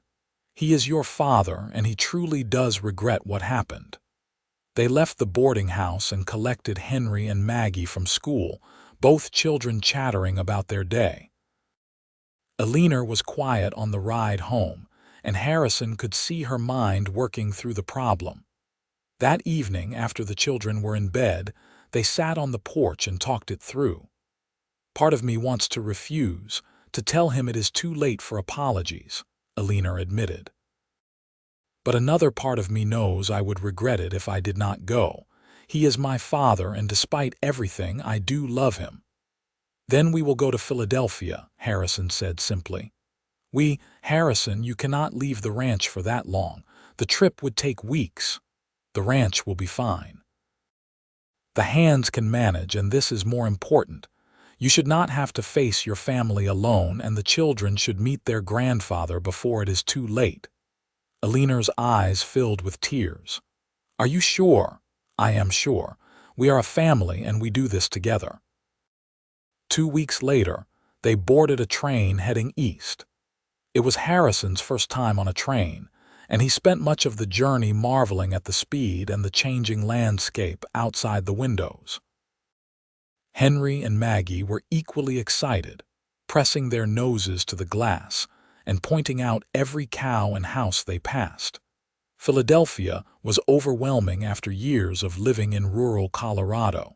He is your father, and he truly does regret what happened." They left the boarding house and collected Henry and Maggie from school, both children chattering about their day. Eleanor was quiet on the ride home, and Harrison could see her mind working through the problem. That evening, after the children were in bed, they sat on the porch and talked it through. "Part of me wants to refuse, to tell him it is too late for apologies," Eleanor admitted. "But another part of me knows I would regret it if I did not go. He is my father, and despite everything, I do love him." "Then we will go to Philadelphia," Harrison said simply. Harrison, you cannot leave the ranch for that long. The trip would take weeks. The ranch will be fine. The hands can manage, and this is more important. You should not have to face your family alone, and the children should meet their grandfather before it is too late." Eleanor's eyes filled with tears. "Are you sure?" "I am sure. We are a family, and we do this together." 2 weeks later, They boarded a train heading east. It was Harrison's first time on a train, and he spent much of the journey marveling at the speed and the changing landscape outside the windows. Henry and Maggie were equally excited, pressing their noses to the glass and pointing out every cow and house they passed. Philadelphia was overwhelming after years of living in rural Colorado.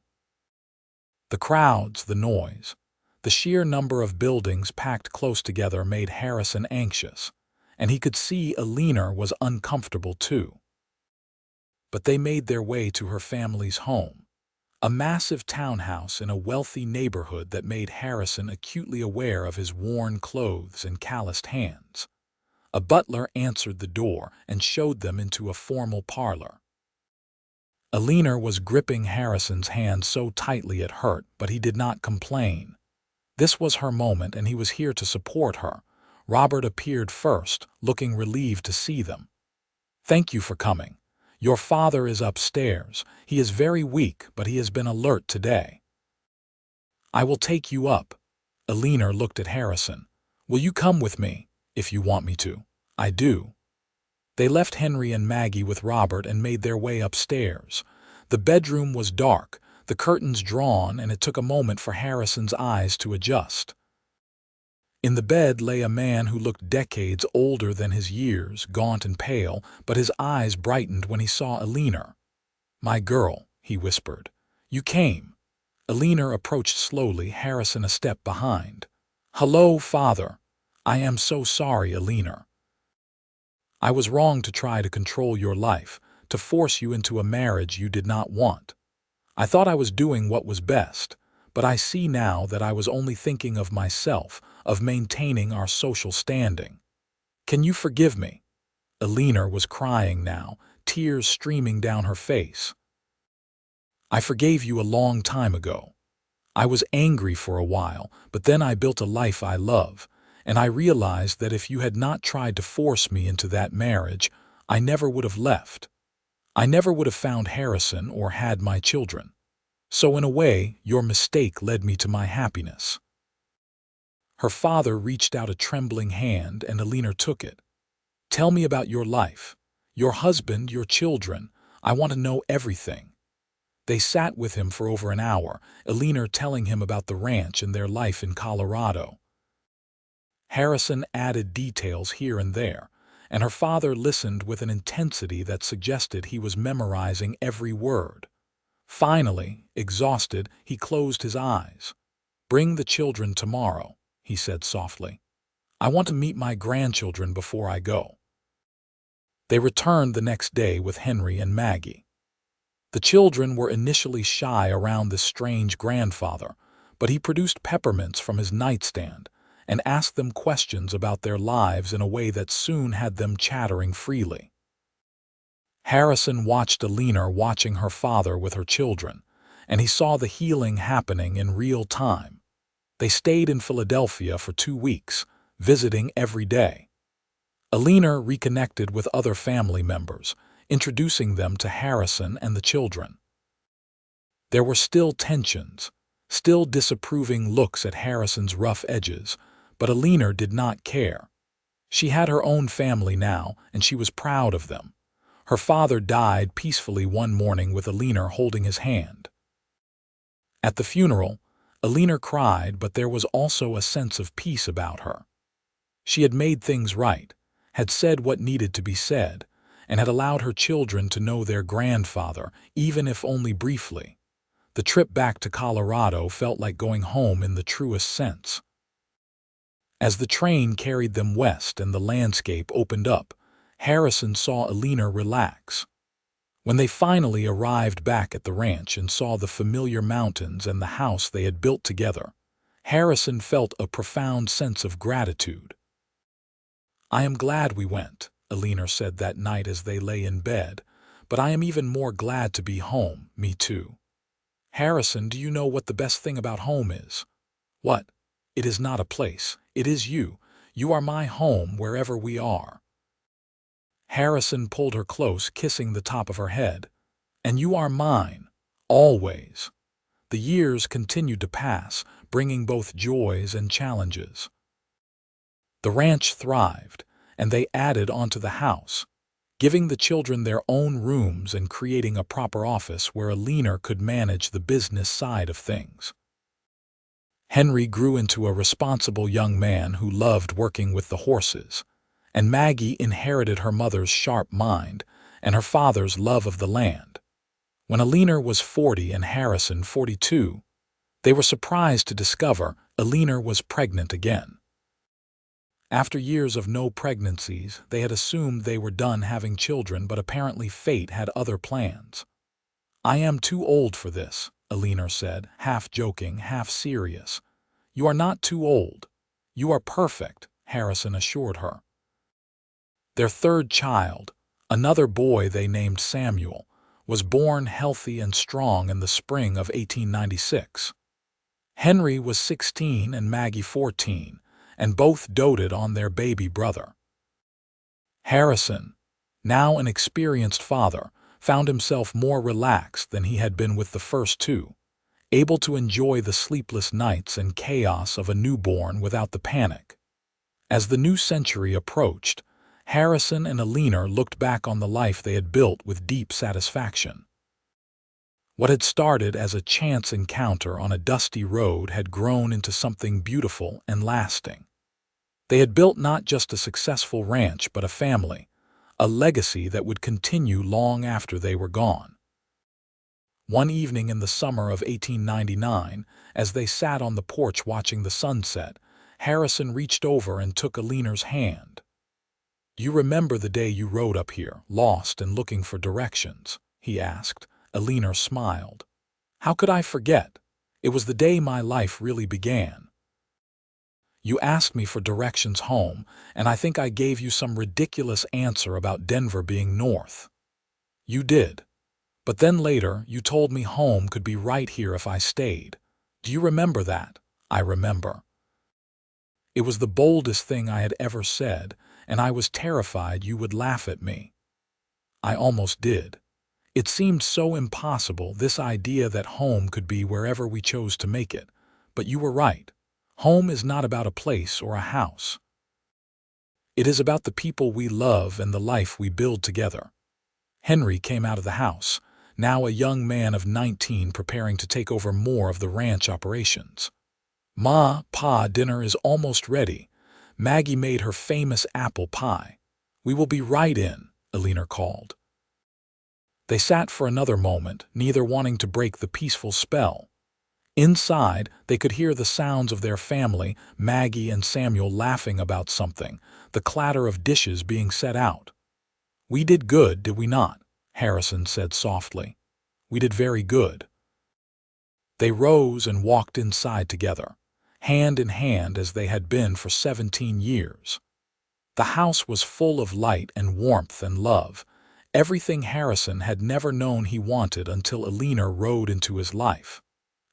The crowds, the noise, the sheer number of buildings packed close together made Harrison anxious, and he could see Eleanor was uncomfortable too. But they made their way to her family's home, a massive townhouse in a wealthy neighborhood that made Harrison acutely aware of his worn clothes and calloused hands. A butler answered the door and showed them into a formal parlor. Eleanor was gripping Harrison's hand so tightly it hurt, but he did not complain. This was her moment, and he was here to support her. Robert appeared first, looking relieved to see them. "Thank you for coming. Your father is upstairs. He is very weak, but he has been alert today." "I will take you up." Eleanor looked at Harrison. "Will you come with me, if you want me to?" "I do." They left Henry and Maggie with Robert and made their way upstairs. The bedroom was dark, the curtains drawn, and it took a moment for Harrison's eyes to adjust. In the bed lay a man who looked decades older than his years, gaunt and pale, but his eyes brightened when he saw Eleanor. "My girl," he whispered. "You came." Eleanor approached slowly, Harrison a step behind. "Hello, father." "I am so sorry, Eleanor. I was wrong to try to control your life, to force you into a marriage you did not want. I thought I was doing what was best, but I see now that I was only thinking of myself, of maintaining our social standing. Can you forgive me?" Eleanor was crying now, tears streaming down her face. "I forgave you a long time ago. I was angry for a while, but then I built a life I love, and I realized that if you had not tried to force me into that marriage, I never would have left. I never would have found Harrison or had my children. So in a way, your mistake led me to my happiness." Her father reached out a trembling hand, and Eleanor took it. "Tell me about your life, your husband, your children. I want to know everything." They sat with him for over an hour, Eleanor telling him about the ranch and their life in Colorado. Harrison added details here and there, and her father listened with an intensity that suggested he was memorizing every word. Finally, exhausted, he closed his eyes. "Bring the children tomorrow," he said softly. "I want to meet my grandchildren before I go." They returned the next day with Henry and Maggie. The children were initially shy around this strange grandfather, but he produced peppermints from his nightstand and asked them questions about their lives in a way that soon had them chattering freely. Harrison watched Eleanor watching her father with her children, and he saw the healing happening in real time. They stayed in Philadelphia for 2 weeks, visiting every day. Eleanor reconnected with other family members, introducing them to Harrison and the children. There were still tensions, still disapproving looks at Harrison's rough edges, but Eleanor did not care. She had her own family now, and she was proud of them. Her father died peacefully one morning with Eleanor holding his hand. At the funeral, Eleanor cried, but there was also a sense of peace about her. She had made things right, had said what needed to be said, and had allowed her children to know their grandfather, even if only briefly. The trip back to Colorado felt like going home in the truest sense. As the train carried them west and the landscape opened up, Harrison saw Eleanor relax. When they finally arrived back at the ranch and saw the familiar mountains and the house they had built together, Harrison felt a profound sense of gratitude. "I am glad we went," Eleanor said that night as they lay in bed, "but I am even more glad to be home, me too." "Harrison, do you know what the best thing about home is?" "What?" "It is not a place. It is you. You are my home wherever we are." Harrison pulled her close, kissing the top of her head. "And you are mine, always." The years continued to pass, bringing both joys and challenges. The ranch thrived, and they added onto the house, giving the children their own rooms and creating a proper office where Eleanor could manage the business side of things. Henry grew into a responsible young man who loved working with the horses, and Maggie inherited her mother's sharp mind and her father's love of the land. When Eleanor was 40 and Harrison 42, they were surprised to discover Eleanor was pregnant again. After years of no pregnancies, they had assumed they were done having children, but apparently fate had other plans. "I am too old for this," Eleanor said, half joking, half serious. "You are not too old. You are perfect," Harrison assured her. Their third child, another boy they named Samuel, was born healthy and strong in the spring of 1896. Henry was 16 and Maggie 14, and both doted on their baby brother. Harrison, now an experienced father, found himself more relaxed than he had been with the first two, able to enjoy the sleepless nights and chaos of a newborn without the panic. As the new century approached, Harrison and Eleanor looked back on the life they had built with deep satisfaction. What had started as a chance encounter on a dusty road had grown into something beautiful and lasting. They had built not just a successful ranch but a family, a legacy that would continue long after they were gone. One evening in the summer of 1899, as they sat on the porch watching the sunset, Harrison reached over and took Eleanor's hand. "You remember the day you rode up here, lost and looking for directions?" he asked. Eleanor smiled. "How could I forget? It was the day my life really began. You asked me for directions home, and I think I gave you some ridiculous answer about Denver being north. You did. But then later, you told me home could be right here if I stayed. Do you remember that?" "I remember." "It was the boldest thing I had ever said, and I was terrified you would laugh at me." "I almost did. It seemed so impossible, this idea that home could be wherever we chose to make it. But you were right. Home is not about a place or a house. It is about the people we love and the life we build together." Henry came out of the house, now a young man of 19 preparing to take over more of the ranch operations. "Ma, Pa, dinner is almost ready. Maggie made her famous apple pie. We will be right in," Eleanor called. They sat for another moment, neither wanting to break the peaceful spell. Inside, they could hear the sounds of their family, Maggie and Samuel laughing about something, the clatter of dishes being set out. "We did good, did we not?" Harrison said softly. "We did very good." They rose and walked inside together, hand in hand as they had been for 17 years. The house was full of light and warmth and love, everything Harrison had never known he wanted until Eleanor rode into his life.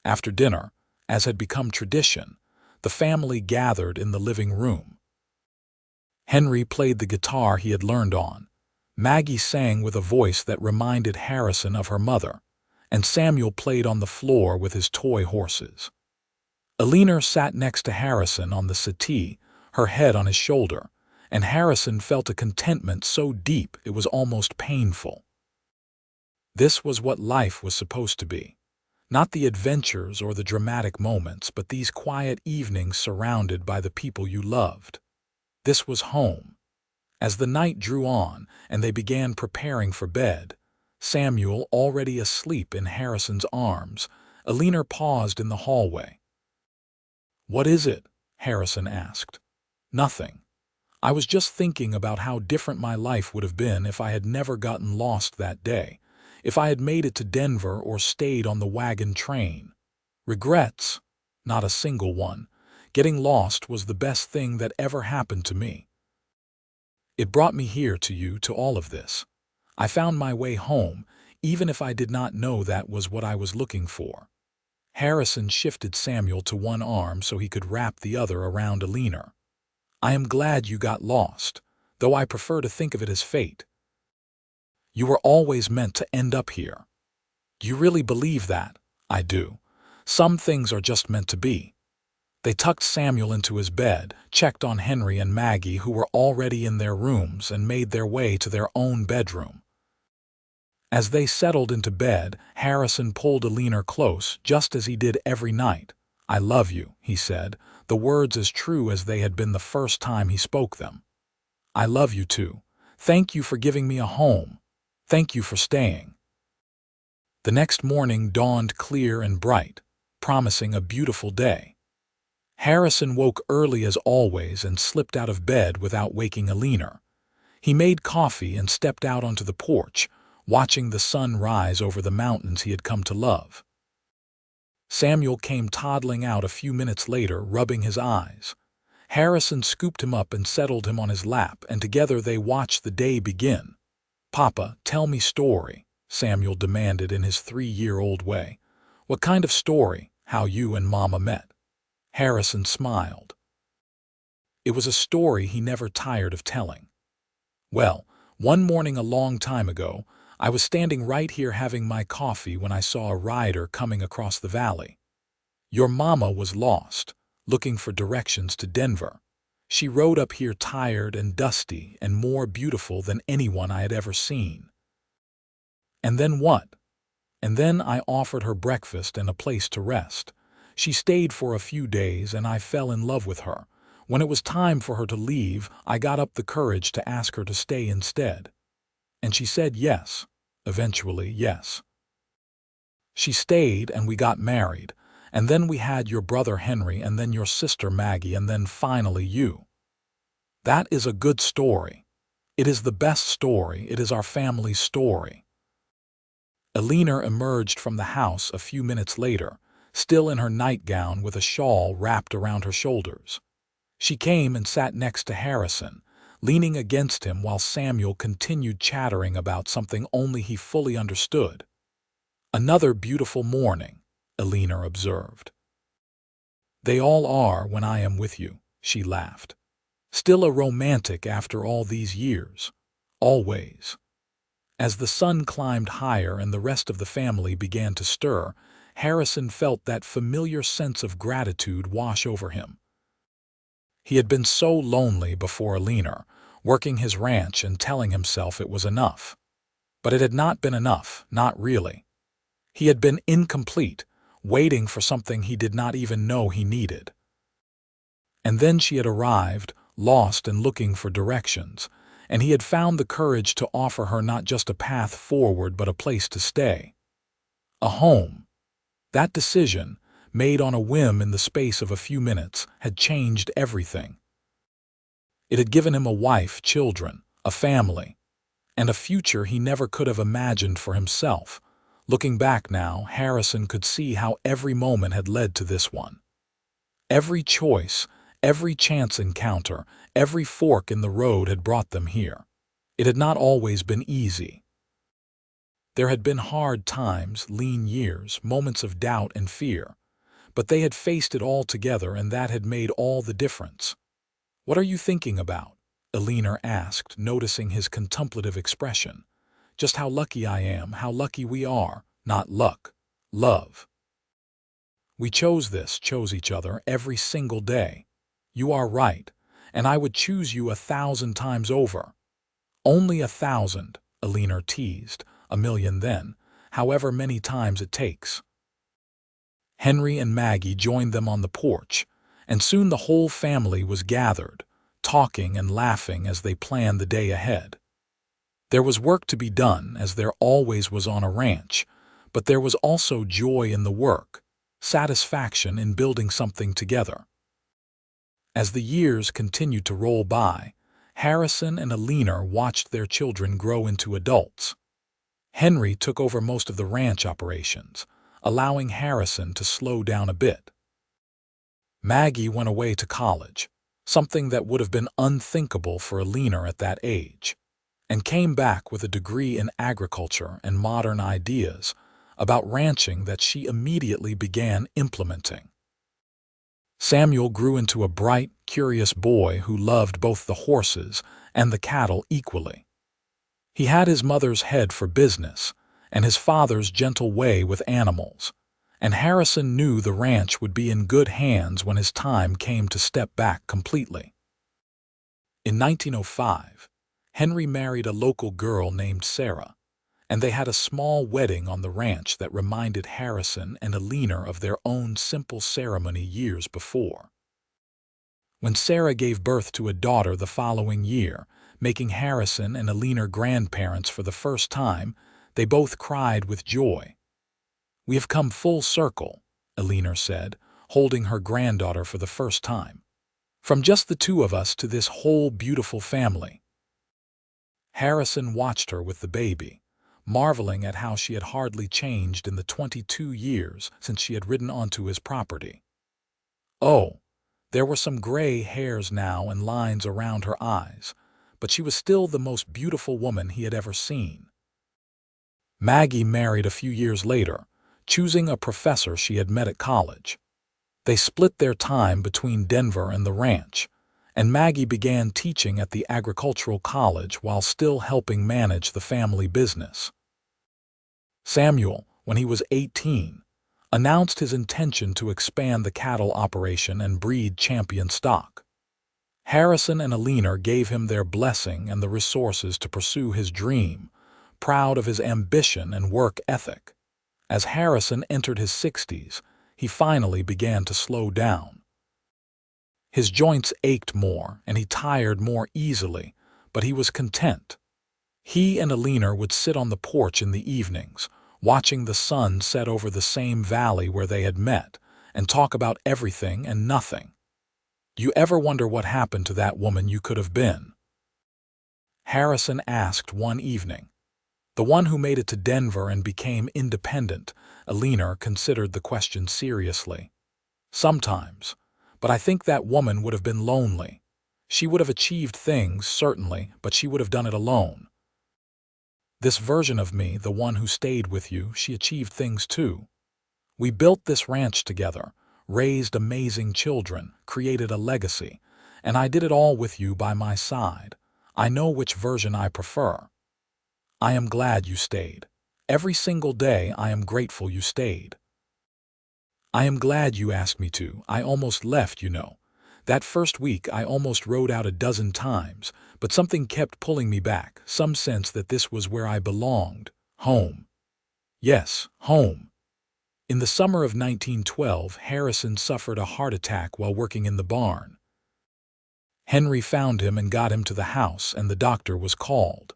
After dinner, as had become tradition, the family gathered in the living room. Henry played the guitar he had learned on. Maggie sang with a voice that reminded Harrison of her mother, and Samuel played on the floor with his toy horses. Eleanor sat next to Harrison on the settee, her head on his shoulder, and Harrison felt a contentment so deep it was almost painful. This was what life was supposed to be. Not the adventures or the dramatic moments, but these quiet evenings surrounded by the people you loved. This was home. As the night drew on and they began preparing for bed, Samuel already asleep in Harrison's arms, Eleanor paused in the hallway. "What is it?" Harrison asked. "Nothing. I was just thinking about how different my life would have been if I had never gotten lost that day, if I had made it to Denver or stayed on the wagon train. Regrets? Not a single one. Getting lost was the best thing that ever happened to me. It brought me here to you, to all of this. I found my way home, even if I did not know that was what I was looking for." Harrison shifted Samuel to one arm so he could wrap the other around Eleanor. "I am glad you got lost, though I prefer to think of it as fate. You were always meant to end up here." "Do you really believe that?" "I do. Some things are just meant to be. They tucked Samuel into his bed, checked on Henry and Maggie, who were already in their rooms, and made their way to their own bedroom. As they settled into bed, Harrison pulled Eleanor close, just as he did every night. "I love you," he said, the words as true as they had been the first time he spoke them. "I love you too. Thank you for giving me a home. Thank you for staying." The next morning dawned clear and bright, promising a beautiful day. Harrison woke early as always and slipped out of bed without waking Eleanor. He made coffee and stepped out onto the porch, watching the sun rise over the mountains he had come to love. Samuel came toddling out a few minutes later, rubbing his eyes. Harrison scooped him up and settled him on his lap, and together they watched the day begin. "Papa, tell me story," Samuel demanded in his 3-year-old way. "What kind of story? How you and Mama met?" Harrison smiled. It was a story he never tired of telling. "Well, one morning a long time ago, I was standing right here having my coffee when I saw a rider coming across the valley. Your mama was lost, looking for directions to Denver. She rode up here tired and dusty and more beautiful than anyone I had ever seen. And then what? And then I offered her breakfast and a place to rest. She stayed for a few days and I fell in love with her. When it was time for her to leave, I got up the courage to ask her to stay instead. And she said yes. Eventually, yes. She stayed and we got married, and then we had your brother Henry and then your sister Maggie and then finally you. That is a good story. It is the best story. It is our family's story." Eleanor emerged from the house a few minutes later, still in her nightgown with a shawl wrapped around her shoulders. She came and sat next to Harrison, leaning against him while Samuel continued chattering about something only he fully understood. "Another beautiful morning," Eleanor observed. "They all are when I am with you," she laughed. "Still a romantic after all these years. Always." As the sun climbed higher and the rest of the family began to stir, Harrison felt that familiar sense of gratitude wash over him. He had been so lonely before Eleanor, working his ranch and telling himself it was enough. But it had not been enough, not really. He had been incomplete, waiting for something he did not even know he needed. And then she had arrived, lost and looking for directions, and he had found the courage to offer her not just a path forward but a place to stay. A home. That decision, made on a whim in the space of a few minutes, had changed everything. It had given him a wife, children, a family, and a future he never could have imagined for himself. Looking back now, Harrison could see how every moment had led to this one. Every choice, every chance encounter, every fork in the road had brought them here. It had not always been easy. There had been hard times, lean years, moments of doubt and fear, but they had faced it all together, and that had made all the difference. "What are you thinking about?" Eleanor asked, noticing his contemplative expression. "Just how lucky I am, how lucky we are, not luck, love. We chose this, chose each other every single day. You are right, and I would choose you 1,000 times over." "Only 1,000, Eleanor teased, 1,000,000 then, however many times it takes." Henry and Maggie joined them on the porch, and soon the whole family was gathered, talking and laughing as they planned the day ahead. There was work to be done, as there always was on a ranch, but there was also joy in the work, satisfaction in building something together. As the years continued to roll by, Harrison and Eleanor watched their children grow into adults. Henry took over most of the ranch operations, allowing Harrison to slow down a bit. Maggie went away to college, something that would have been unthinkable for Eleanor at that age, and came back with a degree in agriculture and modern ideas about ranching that she immediately began implementing. Samuel grew into a bright, curious boy who loved both the horses and the cattle equally. He had his mother's head for business and his father's gentle way with animals, and Harrison knew the ranch would be in good hands when his time came to step back completely. In 1905, Henry married a local girl named Sarah, and they had a small wedding on the ranch that reminded Harrison and Eleanor of their own simple ceremony years before. When Sarah gave birth to a daughter the following year, making Harrison and Eleanor grandparents for the first time, they both cried with joy. "We have come full circle," Eleanor said, holding her granddaughter for the first time. "From just the two of us to this whole beautiful family." Harrison watched her with the baby, marveling at how she had hardly changed in the 22 years since she had ridden onto his property. Oh, there were some gray hairs now and lines around her eyes, but she was still the most beautiful woman he had ever seen. Maggie married a few years later, choosing a professor she had met at college. They split their time between Denver and the ranch, and Maggie began teaching at the agricultural college while still helping manage the family business. Samuel, when he was 18, announced his intention to expand the cattle operation and breed champion stock. Harrison and Eleanor gave him their blessing and the resources to pursue his dream, proud of his ambition and work ethic. As Harrison entered his 60s, he finally began to slow down. His joints ached more and he tired more easily, but he was content. He and Eleanor would sit on the porch in the evenings, watching the sun set over the same valley where they had met, and talk about everything and nothing. "Do you ever wonder what happened to that woman you could have been?" Harrison asked one evening. The one who made it to Denver and became independent. Eleanor considered the question seriously. "Sometimes, but I think that woman would have been lonely. She would have achieved things, certainly, but she would have done it alone. This version of me, the one who stayed with you, she achieved things too. We built this ranch together, raised amazing children, created a legacy, and I did it all with you by my side. I know which version I prefer. I am glad you stayed. Every single day I am grateful you stayed. I am glad you asked me to. I almost left, you know. That first week I almost rode out a dozen times, but something kept pulling me back, some sense that this was where I belonged, home. Yes, home." In the summer of 1912, Harrison suffered a heart attack while working in the barn. Henry found him and got him to the house, and the doctor was called.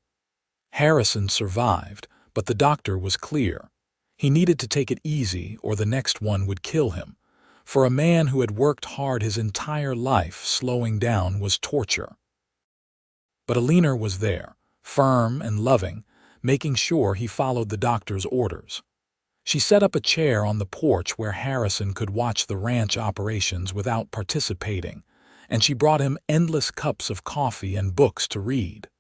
Harrison survived, but the doctor was clear. He needed to take it easy or the next one would kill him. For a man who had worked hard his entire life, slowing down was torture. But Eleanor was there, firm and loving, making sure he followed the doctor's orders. She set up a chair on the porch where Harrison could watch the ranch operations without participating, and she brought him endless cups of coffee and books to read.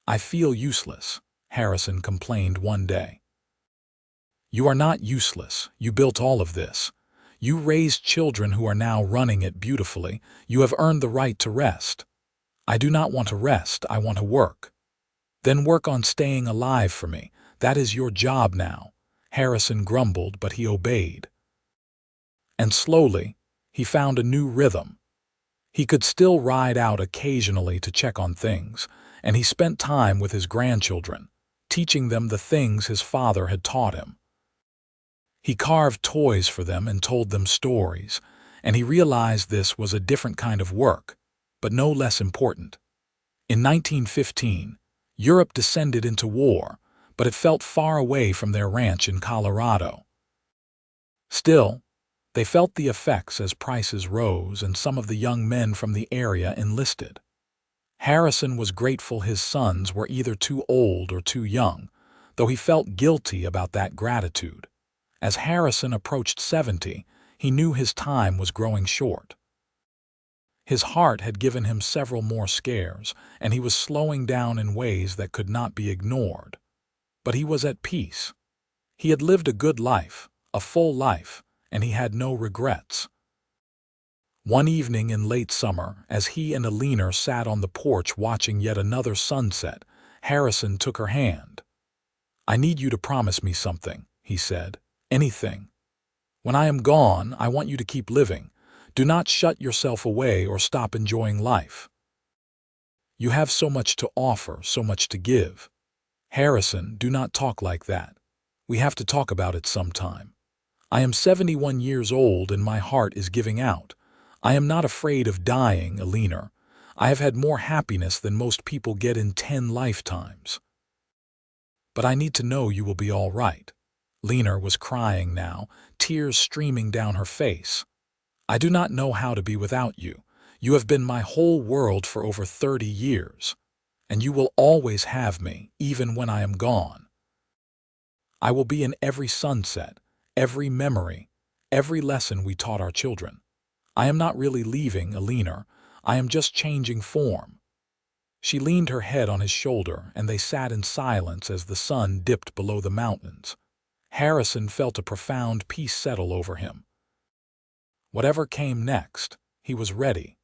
"I feel useless," Harrison complained one day. "You are not useless. You built all of this. You raised children who are now running it beautifully. You have earned the right to rest." "I do not want to rest. I want to work." "Then work on staying alive for me. That is your job now." Harrison grumbled, but he obeyed. And slowly, he found a new rhythm. He could still ride out occasionally to check on things, and he spent time with his grandchildren, teaching them the things his father had taught him. He carved toys for them and told them stories, and he realized this was a different kind of work, but no less important. In 1915, Europe descended into war, but it felt far away from their ranch in Colorado. Still, they felt the effects as prices rose and some of the young men from the area enlisted. Harrison was grateful his sons were either too old or too young, though he felt guilty about that gratitude. As Harrison approached 70, he knew his time was growing short. His heart had given him several more scares, and he was slowing down in ways that could not be ignored. But he was at peace. He had lived a good life, a full life, and he had no regrets. One evening in late summer, as he and Eleanor sat on the porch watching yet another sunset, Harrison took her hand. "I need you to promise me something," he said. "Anything." When I am gone, I want you to keep living. Do not shut yourself away or stop enjoying life. You have so much to offer, so much to give. Harrison, do not talk like that. We have to talk about it sometime. I am 71 years old and my heart is giving out. I am not afraid of dying, Eleanor. I have had more happiness than most people get in 10 lifetimes. But I need to know you will be all right. Eleanor was crying now, tears streaming down her face. I do not know how to be without you. You have been my whole world for over 30 years, and you will always have me, even when I am gone. I will be in every sunset, every memory, every lesson we taught our children. I am not really leaving, Eleanor. I am just changing form. She leaned her head on his shoulder, and they sat in silence as the sun dipped below the mountains. Harrison felt a profound peace settle over him. Whatever came next, he was ready.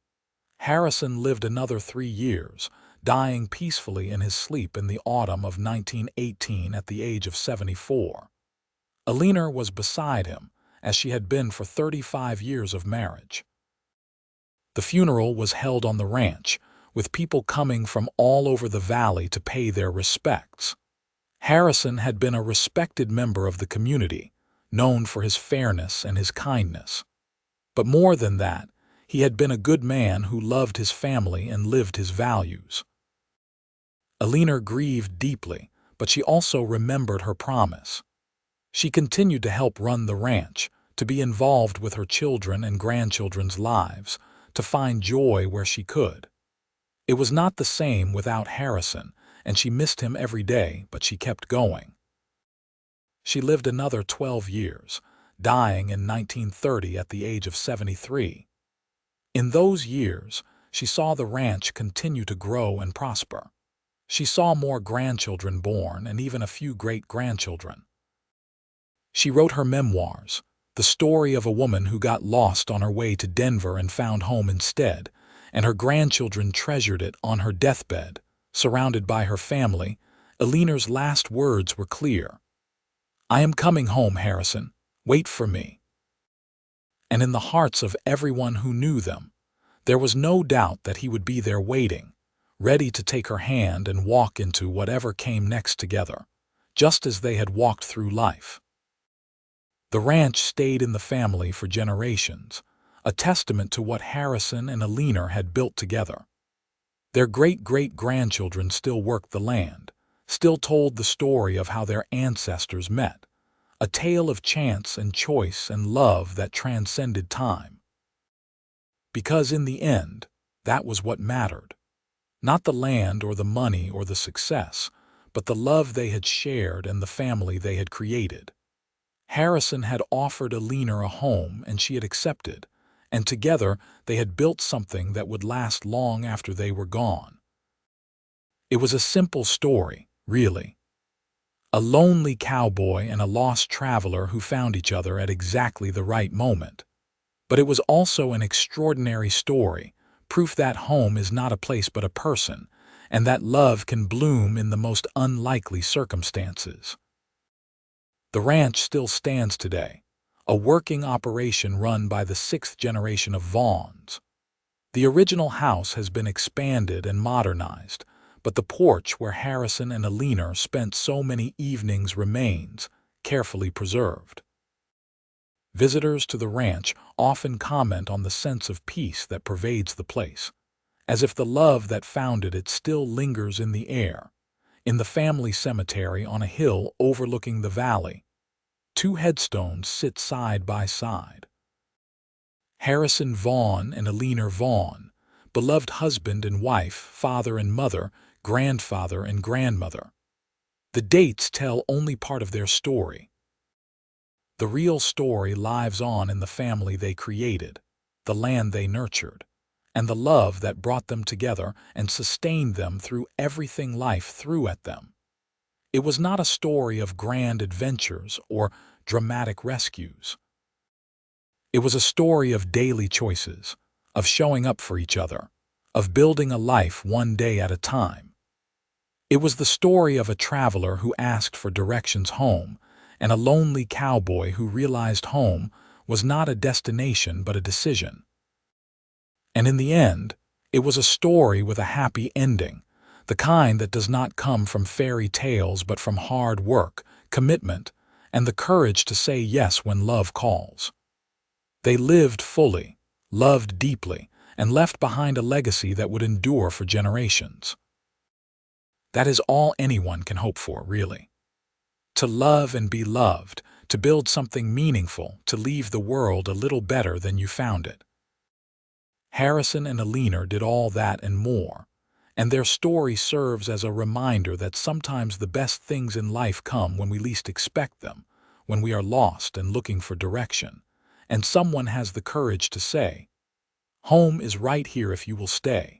Harrison lived another 3 years, dying peacefully in his sleep in the autumn of 1918 at the age of 74. Eleanor was beside him, as she had been for 35 years of marriage. The funeral was held on the ranch, with people coming from all over the valley to pay their respects. Harrison had been a respected member of the community, known for his fairness and his kindness. But more than that, he had been a good man who loved his family and lived his values. Eleanor grieved deeply, but she also remembered her promise. She continued to help run the ranch, to be involved with her children and grandchildren's lives, to find joy where she could. It was not the same without Harrison, and she missed him every day, but she kept going. She lived another 12 years, dying in 1930 at the age of 73. In those years, she saw the ranch continue to grow and prosper. She saw more grandchildren born and even a few great-grandchildren. She wrote her memoirs, the story of a woman who got lost on her way to Denver and found home instead, and her grandchildren treasured it on her deathbed. Surrounded by her family, Eleanor's last words were clear. "I am coming home, Harrison. Wait for me." And in the hearts of everyone who knew them, there was no doubt that he would be there waiting, ready to take her hand and walk into whatever came next together, just as they had walked through life. The ranch stayed in the family for generations, a testament to what Harrison and Eleanor had built together. Their great-great-grandchildren still worked the land, still told the story of how their ancestors met, a tale of chance and choice and love that transcended time. Because in the end, that was what mattered. Not the land or the money or the success, but the love they had shared and the family they had created. Harrison had offered Eleanor a home and she had accepted, and together they had built something that would last long after they were gone. It was a simple story, really. A lonely cowboy and a lost traveler who found each other at exactly the right moment. But it was also an extraordinary story, proof that home is not a place but a person, and that love can bloom in the most unlikely circumstances. The ranch still stands today, a working operation run by the 6th generation of Vaughns. The original house has been expanded and modernized, but the porch where Harrison and Eleanor spent so many evenings remains, carefully preserved. Visitors to the ranch often comment on the sense of peace that pervades the place, as if the love that founded it still lingers in the air. In the family cemetery on a hill overlooking the valley, 2 headstones sit side by side. Harrison Vaughn and Eleanor Vaughn, beloved husband and wife, father and mother, grandfather and grandmother. The dates tell only part of their story. The real story lives on in the family they created, the land they nurtured, and the love that brought them together and sustained them through everything life threw at them. It was not a story of grand adventures or dramatic rescues. It was a story of daily choices, of showing up for each other, of building a life one day at a time. It was the story of a traveler who asked for directions home, and a lonely cowboy who realized home was not a destination but a decision. And in the end, it was a story with a happy ending, the kind that does not come from fairy tales but from hard work, commitment, and the courage to say yes when love calls. They lived fully, loved deeply, and left behind a legacy that would endure for generations. That is all anyone can hope for, really. To love and be loved, to build something meaningful, to leave the world a little better than you found it. Harrison and Eleanor did all that and more, and their story serves as a reminder that sometimes the best things in life come when we least expect them, when we are lost and looking for direction, and someone has the courage to say, "Home is right here if you will stay."